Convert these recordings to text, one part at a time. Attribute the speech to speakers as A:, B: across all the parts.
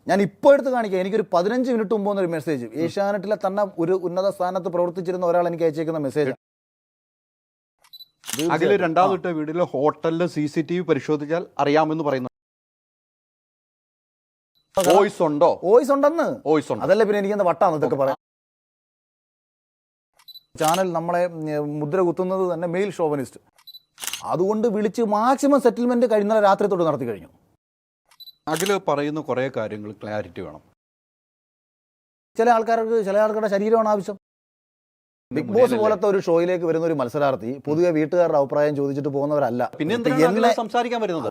A: ഞാൻ ഇപ്പോൾ എടുത്ത് കാണിക്കാം. എനിക്കൊരു 15 മിനിറ്റ് മുമ്പ് വന്നൊരു മെസ്സേജ്, ഏഷ്യാനെറ്റിലെ തന്നെ ഒരു ഉന്നത സ്ഥാനത്ത് പ്രവർത്തിച്ചിരുന്ന ഒരാൾ എനിക്ക് അയച്ചേക്കുന്ന മെസ്സേജ്.
B: അതിൽ രണ്ടാമത്തെ വീട്ടിലെ ഹോട്ടലിലെ CCTV പരിശോധിച്ചാൽ അറിയാമെന്ന് പറയുന്നു. വോയിസ് ഉണ്ടോ?
A: വോയിസ് ഉണ്ടെന്ന്.
B: വോയിസ് ഉണ്ട്.
A: അതല്ല പിന്നെ എനിക്കെന്താ വട്ടാന്ന് ഇതൊക്കെ പറയാം. ചാനൽ നമ്മളെ മുദ്ര കുത്തുന്നത് തന്നെ മെയിൽ ഷോവനിസ്റ്റ്. അതുകൊണ്ട് വിളിച്ച് മാക്സിമം സെറ്റിൽമെന്റ് കഴിഞ്ഞ രാത്രി തൊട്ട് നടത്തി കഴിഞ്ഞു.
B: അതിൽ പറയുന്ന കുറേ കാര്യങ്ങൾ ക്ലാരിറ്റി വേണം.
A: ചില ആൾക്കാരുടെ ശരീരമാണ് ആവശ്യം. ബിഗ് ബോസ് പോലത്തെ ഒരു ഷോയിലേക്ക് വരുന്ന ഒരു മത്സരാർത്ഥി പൊതുവെ വീട്ടുകാരുടെ അഭിപ്രായം ചോദിച്ചിട്ട് പോകുന്നവരല്ല.
B: പിന്നെ എന്തിനാണ് സംസാരിക്കാൻ വരുന്നത്?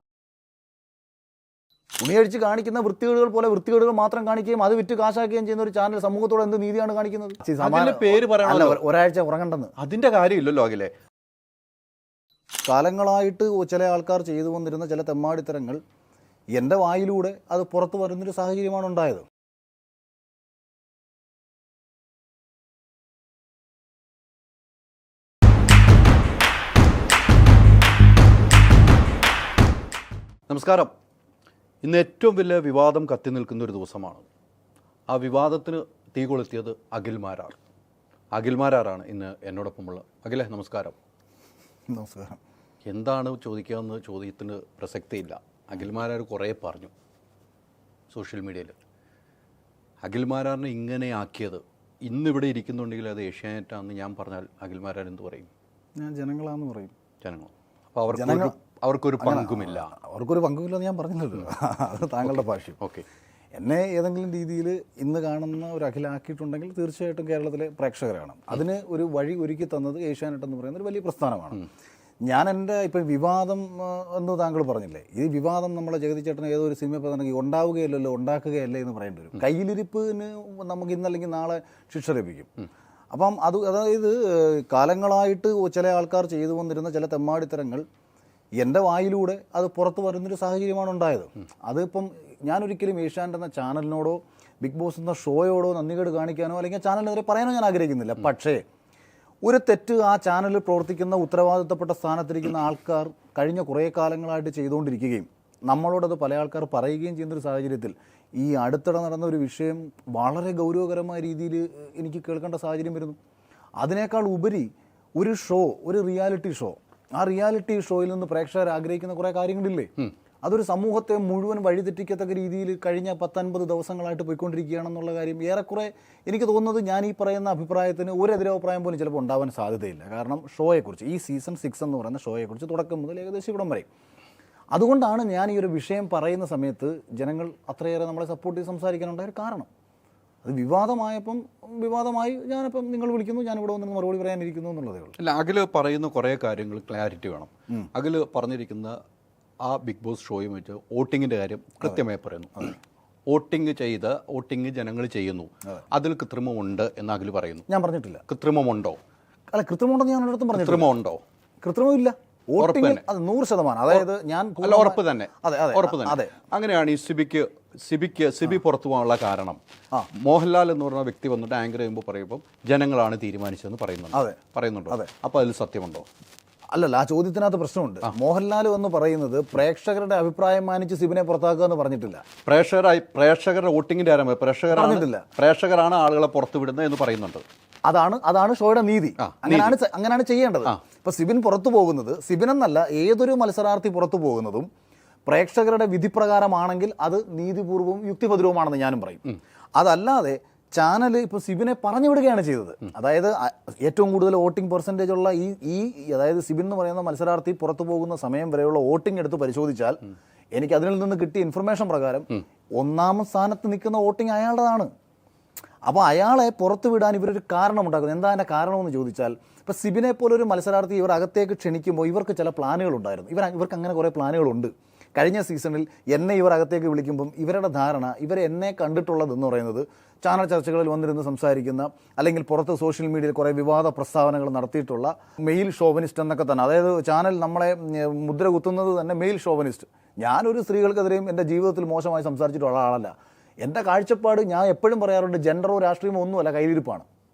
A: തുണിയടിച്ച് കാണിക്കുന്ന വൃത്തികേടുകൾ പോലെ വൃത്തികേടുകൾ മാത്രം കാണിക്കുകയും അത് വിറ്റ് കാശാക്കുകയും ചെയ്യുന്ന ഒരു ചാനൽ സമൂഹത്തോട് എന്ത് നീതിയാണ് കാണിക്കുന്നത്?
B: പേര് പറയാനല്ല,
A: ഒരാഴ്ച ഉറങ്ങണ്ടെന്ന്
B: അതിന്റെ കാര്യമില്ലല്ലോ. അഖിലെ,
A: കാലങ്ങളായിട്ട് ചില ആൾക്കാർ ചെയ്തു വന്നിരുന്ന ചില തെമ്മാടിത്തരങ്ങൾ എൻ്റെ വായിലൂടെ അത് പുറത്തു വരുന്നൊരു സാഹചര്യമാണ് ഉണ്ടായത്.
B: നമസ്കാരം. ഇന്ന് ഏറ്റവും വലിയ വിവാദം കത്തി നിൽക്കുന്ന ഒരു ദിവസമാണ്. ആ വിവാദത്തിന് തീ കൊളുത്തിയത് അഖിൽമാരാറാണ് ഇന്ന് എന്നോടൊപ്പമുള്ള. അഖിലെ, നമസ്കാരം.
A: നമസ്കാരം.
B: എന്താണ് ചോദിക്കാമെന്ന് ചോദ്യത്തിന് പ്രസക്തിയില്ല. അഖിൽമാരാർ കുറേ പറഞ്ഞു സോഷ്യൽ മീഡിയയിൽ. അഖിൽമാരാറിനെ ഇങ്ങനെ ആക്കിയത്, ഇന്നിവിടെ ഇരിക്കുന്നുണ്ടെങ്കിൽ അത് ഏഷ്യാനെറ്റാണെന്ന് ഞാൻ പറഞ്ഞാൽ അഖിൽമാരാർ എന്ത് പറയും?
A: ഞാൻ ജനങ്ങളാന്ന് പറയും.
B: ജനങ്ങൾ. അപ്പോൾ അവർക്കൊരു പങ്കുമില്ല.
A: അവർക്കൊരു പങ്കുമില്ലെന്ന് ഞാൻ പറഞ്ഞില്ലല്ലോ. അത് താങ്കളുടെ ഭാഷ്യം.
B: ഓക്കെ.
A: എന്നെ ഏതെങ്കിലും രീതിയിൽ ഇന്ന് കാണുന്ന ഒരു അഖിലാക്കിയിട്ടുണ്ടെങ്കിൽ തീർച്ചയായിട്ടും കേരളത്തിലെ പ്രേക്ഷകരാണ്. അതിന് ഒരു വഴി ഒരുക്കി തന്നത് ഏഷ്യാനെറ്റ് എന്ന് പറയുന്ന ഒരു വലിയ പ്രസ്ഥാനമാണ്. ഞാൻ എൻ്റെ ഇപ്പം വിവാദം എന്ന് താങ്കൾ പറഞ്ഞില്ലേ, ഈ വിവാദം നമ്മളെ ജഗതിച്ചേട്ടന് ഏതോ ഒരു സിനിമ പറഞ്ഞെങ്കിൽ ഉണ്ടാവുകയല്ലോ ഉണ്ടാക്കുകയല്ലേ എന്ന് പറയേണ്ടി വരും. കയ്യിലിരിപ്പിന് നമുക്ക് ഇന്നല്ലെങ്കിൽ നാളെ ശിക്ഷ ലഭിക്കും. അപ്പം അതായത് കാലങ്ങളായിട്ട് ചില ആൾക്കാർ ചെയ്തു വന്നിരുന്ന ചില തെമ്മാടിത്തരങ്ങൾ എൻ്റെ വായിലൂടെ അത് പുറത്തു വരുന്നൊരു സാഹചര്യമാണ് ഉണ്ടായത്. അതിപ്പം ഞാനൊരിക്കലും ഏഷ്യാനെറ്റ് എന്ന ചാനലിനോടോ ബിഗ് ബോസ് എന്ന ഷോയോടോ നന്ദികേട് കാണിക്കാനോ അല്ലെങ്കിൽ ചാനലിനെതിരെ പറയാനോ ഞാൻ ആഗ്രഹിക്കുന്നില്ല. പക്ഷേ ഒരു തെറ്റ് ആ ചാനലിൽ പ്രവർത്തിക്കുന്ന ഉത്തരവാദിത്തപ്പെട്ട സ്ഥാനത്തിരിക്കുന്ന ആൾക്കാർ കഴിഞ്ഞ കുറേ കാലങ്ങളായിട്ട് ചെയ്തുകൊണ്ടിരിക്കുകയും നമ്മളോടത് പല ആൾക്കാർ പറയുകയും ചെയ്യുന്നൊരു സാഹചര്യത്തിൽ ഈ അടുത്തിടെ നടന്ന ഒരു വിഷയം വളരെ ഗൗരവകരമായ രീതിയിൽ എനിക്ക് കേൾക്കേണ്ട സാഹചര്യം വരുന്നു. അതിനേക്കാൾ ഉപരി ഒരു ഷോ, ഒരു റിയാലിറ്റി ഷോ, ആ റിയാലിറ്റി ഷോയിൽ നിന്ന് പ്രേക്ഷകർ ആഗ്രഹിക്കുന്ന കുറേ കാര്യങ്ങളില്ലേ, അതൊരു സമൂഹത്തെ മുഴുവൻ വഴിതെറ്റിക്കത്തക്ക രീതിയിൽ കഴിഞ്ഞ 10-50 ദിവസങ്ങളായിട്ട് പോയിക്കൊണ്ടിരിക്കുകയാണെന്നുള്ള കാര്യം ഏറെക്കുറെ എനിക്ക് തോന്നുന്നത് ഞാൻ ഈ പറയുന്ന അഭിപ്രായത്തിന് ഒരു എതിരഭിപ്രായം പോലും ചിലപ്പോൾ ഉണ്ടാവാൻ സാധ്യതയില്ല. കാരണം ഷോയെക്കുറിച്ച്, ഈ സീസൺ 6 എന്ന് പറയുന്ന ഷോയെക്കുറിച്ച് തുടക്കം മുതൽ ഏകദേശം ഇവിടം വരെ, അതുകൊണ്ടാണ് ഞാൻ ഈ ഒരു വിഷയം പറയുന്ന സമയത്ത് ജനങ്ങൾ അത്രയേറെ നമ്മളെ സപ്പോർട്ട് ചെയ്ത് സംസാരിക്കാനുണ്ടായ ഒരു കാരണം. അത് വിവാദമായി ഞാനിപ്പം നിങ്ങൾ വിളിക്കുന്നു, ഞാനിവിടെ വന്ന് മറുപടി പറയാനിരിക്കുന്നു എന്നുള്ളതേ ഉള്ളൂ.
B: അല്ല, അഖിൽ പറയുന്ന കുറേ കാര്യങ്ങൾ ക്ലാരിറ്റി വേണം. അഖിൽ പറഞ്ഞിരിക്കുന്ന ആ ബിഗ് ബോസ് ഷോയും വെച്ച് വോട്ടിങ്ങിൻ്റെ കാര്യം കൃത്യമായി പറയുന്നു. വോട്ടിംഗ് ജനങ്ങൾ ചെയ്യുന്നു, അതിൽ കൃത്രിമമുണ്ട് എന്ന് അഖിൽ പറയുന്നു.
A: ഞാൻ പറഞ്ഞിട്ടില്ല.
B: കൃത്രിമമുണ്ടോ?
A: അല്ല, കൃത്രിമമുണ്ടെന്ന് ഞാൻ ഒരിടത്തും പറഞ്ഞു.
B: കൃത്രിമമുണ്ടോ?
A: കൃത്രിമമില്ല. വോട്ടിംഗ് അത് 100%. അതായത് ഞാൻ
B: ഉറപ്പ് തന്നെ. അതെ. അങ്ങനെയാണ് ഈ സിബി പുറത്തു പോകാനുള്ള കാരണം. മോഹൻലാൽ എന്ന് പറഞ്ഞ വ്യക്തി വന്നിട്ട് ആങ്കർ ചെയ്യുമ്പോൾ പറയുമ്പോൾ ജനങ്ങളാണ് തീരുമാനിച്ചതെന്ന് പറയുന്നുണ്ടോ? അപ്പോൾ അതിൽ സത്യമുണ്ടോ?
A: അല്ലല്ല, ആ ചോദ്യത്തിനകത്ത് പ്രശ്നമുണ്ട്. മോഹൻലാൽ എന്ന് പറയുന്നത് പ്രേക്ഷകരുടെ അഭിപ്രായം മാനിച്ച് സിബിനെ പുറത്താക്കുക എന്ന് പറഞ്ഞിട്ടില്ല.
B: പ്രേക്ഷകരുടെ വോട്ടിങ്ങിന്റെ ആരംഭം പ്രേക്ഷകരാണ് ആളുകളെ പുറത്തു വിടുന്നത് എന്ന് പറയുന്നുണ്ട്.
A: അതാണ് ഷോയുടെ നീതി. അങ്ങനെയാണ് ചെയ്യേണ്ടത്. ഇപ്പൊ സിബിൻ പുറത്തു പോകുന്നത്, സിബിൻ എന്നല്ല ഏതൊരു മത്സരാർത്ഥി പുറത്തു പോകുന്നതും പ്രേക്ഷകരുടെ വിധിപ്രകാരമാണെങ്കിൽ അത് നീതിപൂർവവും യുക്തിഭദ്രവുമാണെന്ന് ഞാനും പറയും. അതല്ലാതെ ചാനൽ ഇപ്പോൾ സിബിനെ പറഞ്ഞു വിടുകയാണ് ചെയ്തത്. അതായത് ഏറ്റവും കൂടുതൽ വോട്ടിംഗ് പെർസെൻറ്റേജ് ഉള്ള അതായത് സിബിൻ എന്ന് പറയുന്ന മത്സരാർത്ഥി പുറത്തു പോകുന്ന സമയം വരെയുള്ള വോട്ടിംഗ് എടുത്ത് പരിശോധിച്ചാൽ എനിക്ക് അതിൽ നിന്ന് കിട്ടിയ ഇൻഫർമേഷൻ പ്രകാരം 1-ാം സ്ഥാനത്ത് നിൽക്കുന്ന വോട്ടിംഗ് അയാളുടേതാണ്. അപ്പോൾ അയാളെ പുറത്തു വിടാൻ ഇവരൊരു കാരണമുണ്ടാക്കുന്നത്. എന്താ അതിൻ്റെ കാരണമെന്ന് ചോദിച്ചാൽ, ഇപ്പോൾ സിബിനെ പോലൊരു മത്സരാർത്ഥി ഇവർ അകത്തേക്ക് ക്ഷണിക്കുമ്പോൾ ഇവർക്ക് ചില പ്ലാനുകളുണ്ടായിരുന്നു. ഇവർക്ക് അങ്ങനെ കുറേ പ്ലാനുകളുണ്ട്. കഴിഞ്ഞ സീസണിൽ എന്നെ ഇവർ അകത്തേക്ക് വിളിക്കുമ്പം ഇവരുടെ ധാരണ, എന്നെ കണ്ടിട്ടുള്ളതെന്ന് പറയുന്നത് ചാനൽ ചർച്ചകളിൽ വന്നിരുന്ന് സംസാരിക്കുന്ന, അല്ലെങ്കിൽ പുറത്ത് സോഷ്യൽ മീഡിയയിൽ കുറേ വിവാദ പ്രസ്താവനകൾ നടത്തിയിട്ടുള്ള മെയിൽ ഷോവനിസ്റ്റ് എന്നൊക്കെ തന്നെ. അതായത് ചാനൽ നമ്മളെ മുദ്ര കുത്തുന്നത് തന്നെ മെയിൽ ഷോവനിസ്റ്റ്. ഞാനൊരു സ്ത്രീകൾക്കെതിരെയും എൻ്റെ ജീവിതത്തിൽ മോശമായി സംസാരിച്ചിട്ടുള്ള ആളല്ല. എൻ്റെ കാഴ്ചപ്പാട് ഞാൻ എപ്പോഴും പറയാറുണ്ട്, ജെൻഡറോ രാഷ്ട്രീയമോ ഒന്നുമല്ല, കയ്യിലിരിപ്പാണ്.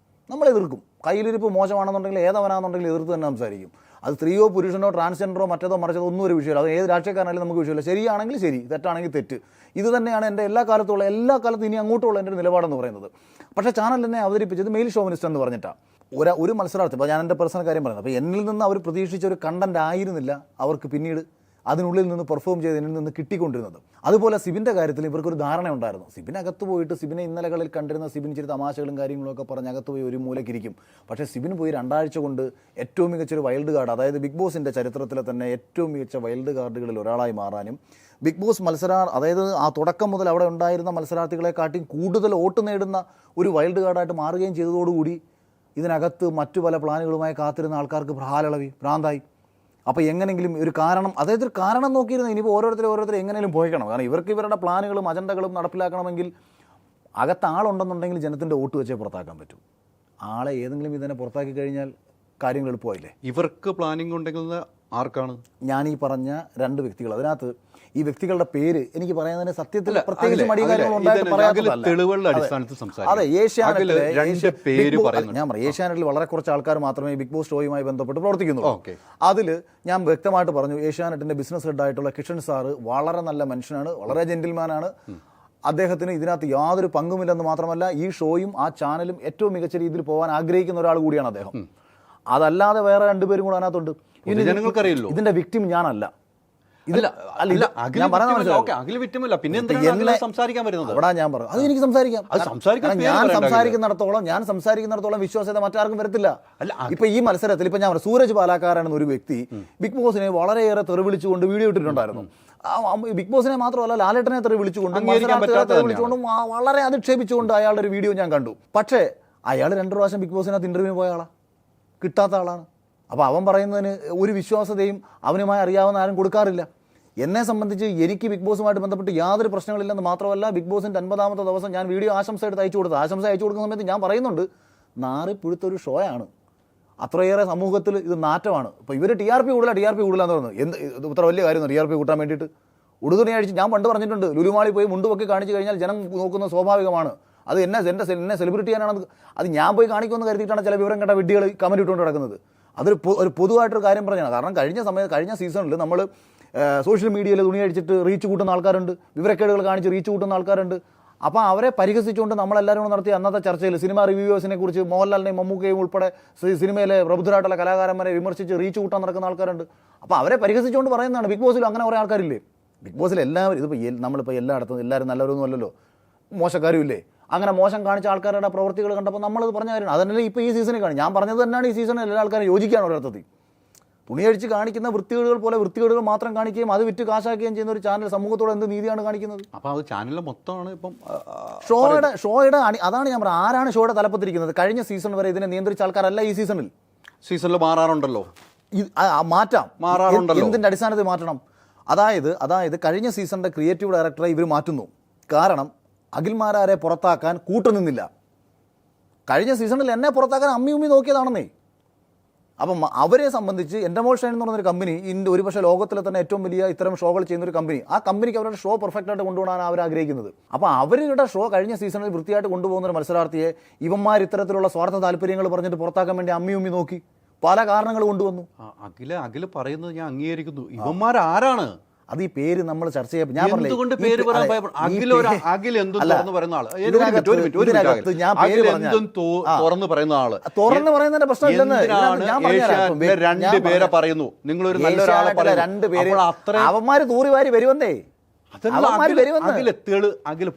A: നമ്മൾ എതിർക്കും. കയ്യിലിരിപ്പ് മോശമാണെന്നുണ്ടെങ്കിൽ ഏതവനാണെന്നുണ്ടെങ്കിൽ എതിർത്ത് തന്നെ സംസാരിക്കും. അത് സ്ത്രീയോ പുരുഷനോ ട്രാൻസ്ജെൻഡറോ മറ്റേതോ മറിച്ചതോ ഒന്നും ഒരു വിഷയമില്ല. അത് ഏത് രാഷ്ട്രീയക്കാരനായാലും നമുക്ക് വിഷയമില്ല. ശരിയാണെങ്കിൽ ശരി, തെറ്റാണെങ്കിൽ തെറ്റ്. ഇത് തന്നെയാണ് എൻ്റെ എല്ലാ കാലത്തും ഇനി അങ്ങോട്ടുള്ള എൻ്റെ നിലപാടെന്ന് പറയുന്നത്. പക്ഷേ ചാനൽ എന്നെ അവതരിപ്പിച്ചത് മെയിൽ ഷോവിനിസ്റ്റ് എന്ന് പറഞ്ഞിട്ടാണ്. ഒരു മത്സരാർത്ഥി, ഇപ്പോൾ ഞാൻ എൻ്റെ പേഴ്സണൽ കാര്യം പറയുന്നത്, അപ്പോൾ എന്നിൽ നിന്ന് അവർ പ്രതീക്ഷിച്ച ഒരു കണ്ടന്റ് ആയിരുന്നില്ല അവർക്ക് പിന്നീട് അതിനുള്ളിൽ നിന്ന് പെർഫോം ചെയ്ത് എന്നിൽ നിന്ന് കിട്ടിക്കൊണ്ടിരുന്നത്. അതുപോലെ സിബിൻ്റെ കാര്യത്തിൽ ഇവർക്കൊരു ധാരണ ഉണ്ടായിരുന്നു. സിബിനകത്ത് പോയിട്ട് സിബിനെ ഇന്നലകളിൽ കണ്ടിരുന്ന സിബിൻ ഇച്ചിരി തമാശകളും കാര്യങ്ങളൊക്കെ പറഞ്ഞ് അകത്ത് പോയി ഒരു മൂലക്കിരിക്കും. പക്ഷേ സിബിൻ പോയി 2 ആഴ്ച കൊണ്ട് ഏറ്റവും മികച്ചൊരു വൈൽഡ് കാർഡ്, അതായത് ബിഗ് ബോസിൻ്റെ ചരിത്രത്തിലെ തന്നെ ഏറ്റവും മികച്ച വൈൽഡ് കാർഡുകളിൽ ഒരാളായി മാറാനും ബിഗ് ബോസ് അതായത് ആ തുടക്കം മുതൽ അവിടെ ഉണ്ടായിരുന്ന മത്സരാർത്ഥികളെക്കാട്ടിയും കൂടുതൽ വോട്ട് നേടുന്ന ഒരു വൈൽഡ് കാർഡായിട്ട് മാറുകയും ചെയ്തതോടുകൂടി ഇതിനകത്ത് മറ്റു പല പ്ലാനുകളുമായി കാത്തിരുന്ന ആൾക്കാർക്ക് ഭ്രാന്തായി. അപ്പോൾ എങ്ങനെങ്കിലും ഒരു കാരണം, അതായത് ഒരു കാരണം നോക്കിയിരുന്ന ഇനിയിപ്പോൾ ഓരോരുത്തർ എങ്ങനെയും പോയിക്കണം. കാരണം ഇവർക്ക് ഇവരുടെ പ്ലാനുകളും അജണ്ടകളും നടപ്പിലാക്കണമെങ്കിൽ അകത്ത് ആളുണ്ടെന്നുണ്ടെങ്കിൽ ജനത്തിൻ്റെ വോട്ട് വെച്ചേ പുറത്താക്കാൻ പറ്റൂ. ആളെ ഏതെങ്കിലും ഇതിനെ പുറത്താക്കി കഴിഞ്ഞാൽ കാര്യങ്ങൾ എളുപ്പമായില്ലേ?
B: ഇവർക്ക് പ്ലാനിങ് ഉണ്ടെങ്കിൽ ആർക്കാണ്? ഞാൻ
A: ഈ പറഞ്ഞ 2 വ്യക്തികൾ. അതിനകത്ത് ഈ വ്യക്തികളുടെ പേര് എനിക്ക് പറയുന്നതിന് സത്യത്തിൽ പ്രത്യേകിച്ച് അതെ, ഏഷ്യാനെറ്റിൽ വളരെ കുറച്ച് ആൾക്കാർ മാത്രമേ ബിഗ് ബോസ് ഷോയുമായി ബന്ധപ്പെട്ട് പ്രവർത്തിക്കുന്നുള്ളൂ. അതിൽ ഞാൻ വ്യക്തമായിട്ട് പറഞ്ഞു, ഏഷ്യാനെറ്റിന്റെ ബിസിനസ് ഹെഡായിട്ടുള്ള കിഷൻ സാറ് വളരെ നല്ല മനുഷ്യനാണ്, വളരെ ജെന്റിൽമാനാണ്. അദ്ദേഹത്തിന് ഇതിനകത്ത് യാതൊരു പങ്കുമില്ലെന്ന് മാത്രമല്ല, ഈ ഷോയും ആ ചാനലും ഏറ്റവും മികച്ച രീതിയിൽ പോകാൻ ആഗ്രഹിക്കുന്ന ഒരാൾ കൂടിയാണ് അദ്ദേഹം. അതല്ലാതെ വേറെ 2 പേരും കൂടെ അതിനകത്തുണ്ട്. ഇതിന്റെ വിക്ടിം ഞാനല്ല.
B: അവിടെ ഞാൻ പറഞ്ഞു
A: അത് എനിക്ക് സംസാരിക്കുന്നിടത്തോളം വിശ്വാസ്യത മറ്റാർക്കും വരത്തില്ല. ഇപ്പൊ ഈ മത്സരത്തിൽ ഇപ്പൊ ഞാൻ പറഞ്ഞു, സൂരജ് പാലാക്കാരാണെന്ന ഒരു വ്യക്തി ബിഗ് ബോസിനെ വളരെയേറെ തെറിവിളിച്ചുകൊണ്ട് വീഡിയോ ഇട്ടിട്ടുണ്ടായിരുന്നു. ബിഗ് ബോസിനെ മാത്രമല്ല ലാലേട്ടനെ തെറിവിളിച്ചുകൊണ്ടും വളരെ അധിക്ഷേപിച്ചുകൊണ്ട് അയാളുടെ ഒരു വീഡിയോ ഞാൻ കണ്ടു. പക്ഷേ അയാൾ 2 പ്രാവശ്യം ബിഗ് ബോസിനകത്ത് ഇന്റർവ്യൂവിന് പോയ ആളാണ്, കിട്ടാത്ത ആളാണ്. അപ്പോൾ അവൻ പറയുന്നതിന് ഒരു വിശ്വാസതയും അവനുമായി അറിയാവുന്ന ആരും കൊടുക്കാറില്ല. എന്നെ സംബന്ധിച്ച് എനിക്ക് ബിഗ് ബോസുമായിട്ട് ബന്ധപ്പെട്ട് യാതൊരു പ്രശ്നങ്ങളില്ലെന്ന് മാത്രമല്ല, ബിഗ് ബോസിൻ്റെ 50ാമത്തെ ദിവസം ഞാൻ വീഡിയോ ആശംസ എടുത്ത് അയച്ചു കൊടുക്കുന്ന സമയത്ത് ഞാൻ പറയുന്നുണ്ട്, നാറിപ്പുഴുത്തൊരു ഷോയാണ്, അത്രയേറെ സമൂഹത്തിൽ ഇത് നാറ്റമാണ്. ഇപ്പോൾ ഇവർ TRP കൂടുതലാന്ന് പറയുന്നത് ഇത്ര വലിയ കാര്യം TRP കൂട്ടാൻ വേണ്ടിയിട്ട് ഉടുതുണി അഴിച്ച്, ഞാൻ പണ്ട് പറഞ്ഞിട്ടുണ്ട്, ലുലുമാളി പോയി മുണ്ടുപൊക്കി കാണിച്ചു കഴിഞ്ഞാൽ ജനം നോക്കുന്നത് സ്വാഭാവികമാണ്. അത് എന്നെ സെലിബ്രിറ്റി ചെയ്യാനാണെന്ന് അത് ഞാൻ പോയി കാണിക്കുമെന്ന് കരുതിയിട്ടാണ് ചില വിവരം കേട്ട വിഡ്ഢികൾ കമന്റ് ഇട്ടുകൊണ്ട് കിടക്കുന്നത്. അതൊരു പൊതുവായിട്ടൊരു കാര്യം പറഞ്ഞാണ്. കാരണം കഴിഞ്ഞ സീസണിൽ നമ്മൾ സോഷ്യൽ മീഡിയയിൽ തുണി അടിച്ചിട്ട് റീച്ച് കൂട്ടുന്ന ആൾക്കാരുണ്ട്, വിവരക്കേടുകൾ കാണിച്ച് റീച്ച് കൂട്ടുന്ന ആൾക്കാരുണ്ട്. അപ്പോൾ അവരെ പരിഹസിച്ചുകൊണ്ട് നമ്മളെല്ലാവരും നടത്തിയ അന്നത്തെ ചർച്ചയിൽ സിനിമ റിവ്യൂവേഴ്സിനെ കുറിച്ച് മോഹൻലാലിനെയും മമ്മൂക്കയും ഉൾപ്പെടെ സിനിമയിലെ പ്രബുദ്ധരായിട്ടുള്ള കലാകാരന്മാരെ വിമർശിച്ച് റീച്ച് കൂട്ടാൻ നടക്കുന്ന ആൾക്കാരുണ്ട്. അപ്പോൾ അവരെ പരിഹസിച്ചുകൊണ്ട് പറയുന്നതാണ്. ബിഗ് ബോസിൽ അങ്ങനെ കുറേ ആൾക്കാരില്ലേ? ബിഗ് ബോസിൽ എല്ലാവരും ഇതിപ്പോൾ നമ്മളിപ്പോൾ എല്ലായിടത്തും എല്ലാവരും നല്ലവരൊന്നും അല്ലല്ലോ, മോശക്കാരും ഇല്ലേ? അങ്ങനെ മോശം കാണിച്ച ആൾക്കാരുടെ പ്രവൃത്തികൾ കണ്ടപ്പോൾ നമ്മളത് പറഞ്ഞ കാര്യമാണ്. അതല്ലേ ഇപ്പോൾ ഈ സീസണിൽ കാണും. ഞാൻ പറഞ്ഞത് തന്നെയാണ് ഈ സീസണിൽ എല്ലാ ആൾക്കാരും യോജിക്കുകയാണ് ഒരർത്ഥത്തിൽ. തുണിയഴിച്ച് കാണിക്കുന്ന വൃത്തികേടുകൾ പോലെ വൃത്തികേടുകൾ മാത്രം കാണിക്കുകയും അത് വിറ്റ് കാശാക്കുകയും ചെയ്യുന്ന ഒരു ചാനൽ സമൂഹത്തോട് എന്ത് നീതിയാണ് കാണിക്കുന്നത്?
B: അപ്പോൾ അത് ചാനലിലെ മൊത്തമാണ് ഇപ്പം
A: ഷോയുടെ അതാണ് ഞാൻ പറഞ്ഞത്. ആരാണ് ഷോയുടെ തലപ്പത്തിരിക്കുന്നത്? കഴിഞ്ഞ സീസൺ വരെ ഇതിനെ നിയന്ത്രിച്ച ആൾക്കാരല്ല ഈ സീസണിൽ
B: മാറാറുണ്ടല്ലോ.
A: മാറാറുണ്ടല്ലോ. എന്തിൻ്റെ അടിസ്ഥാനത്തിൽ മാറ്റണം? അതായത് കഴിഞ്ഞ സീസണിന്റെ ക്രിയേറ്റീവ് ഡയറക്ടറെ ഇവർ മാറ്റുന്നു. കാരണം അഖിൽമാരാരെ പുറത്താക്കാൻ കൂട്ടുനിന്നില്ല. കഴിഞ്ഞ സീസണിൽ എന്നെ പുറത്താക്കാൻ അമ്മി നോക്കിയതാണെന്നേ. അപ്പം അവരെ സംബന്ധിച്ച് എൻഡമോൾ ഷൈൻ എന്ന് പറഞ്ഞൊരു കമ്പനി ഒരുപക്ഷെ ലോകത്തിലെ തന്നെ ഏറ്റവും വലിയ ഇത്തരം ഷോകൾ ചെയ്യുന്നൊരു കമ്പനി. ആ കമ്പനിക്ക് അവരുടെ ഷോ പെർഫെക്റ്റ് ആയിട്ട് കൊണ്ടുപോകാൻ അവർ ആഗ്രഹിക്കുന്നത്. അപ്പോൾ അവരുടെ ഷോ കഴിഞ്ഞ സീസണിൽ വൃത്തിയായിട്ട് കൊണ്ടുപോകുന്ന ഒരു മത്സരാർത്ഥിയെ ഇവന്മാർ ഇത്തരത്തിലുള്ള സ്വാർത്ഥ താല്പര്യങ്ങൾ പറഞ്ഞിട്ട് പുറത്താക്കാൻ വേണ്ടി അമ്മി നോക്കി പല കാരണങ്ങൾ കൊണ്ടുവന്നു.
B: അഖില പറയുന്നത് ഞാൻ അംഗീകരിക്കുന്നു. ഇവന്മാരാരാണ്?
A: അത് ഈ പേര് നമ്മൾ ചർച്ച ചെയ്യാം. ഞാൻ തുറന്ന് പറയുന്നതിന്റെ പ്രശ്നമില്ലെന്ന് അവന്മാര് തൂറിവാരി വരുവന്നേ.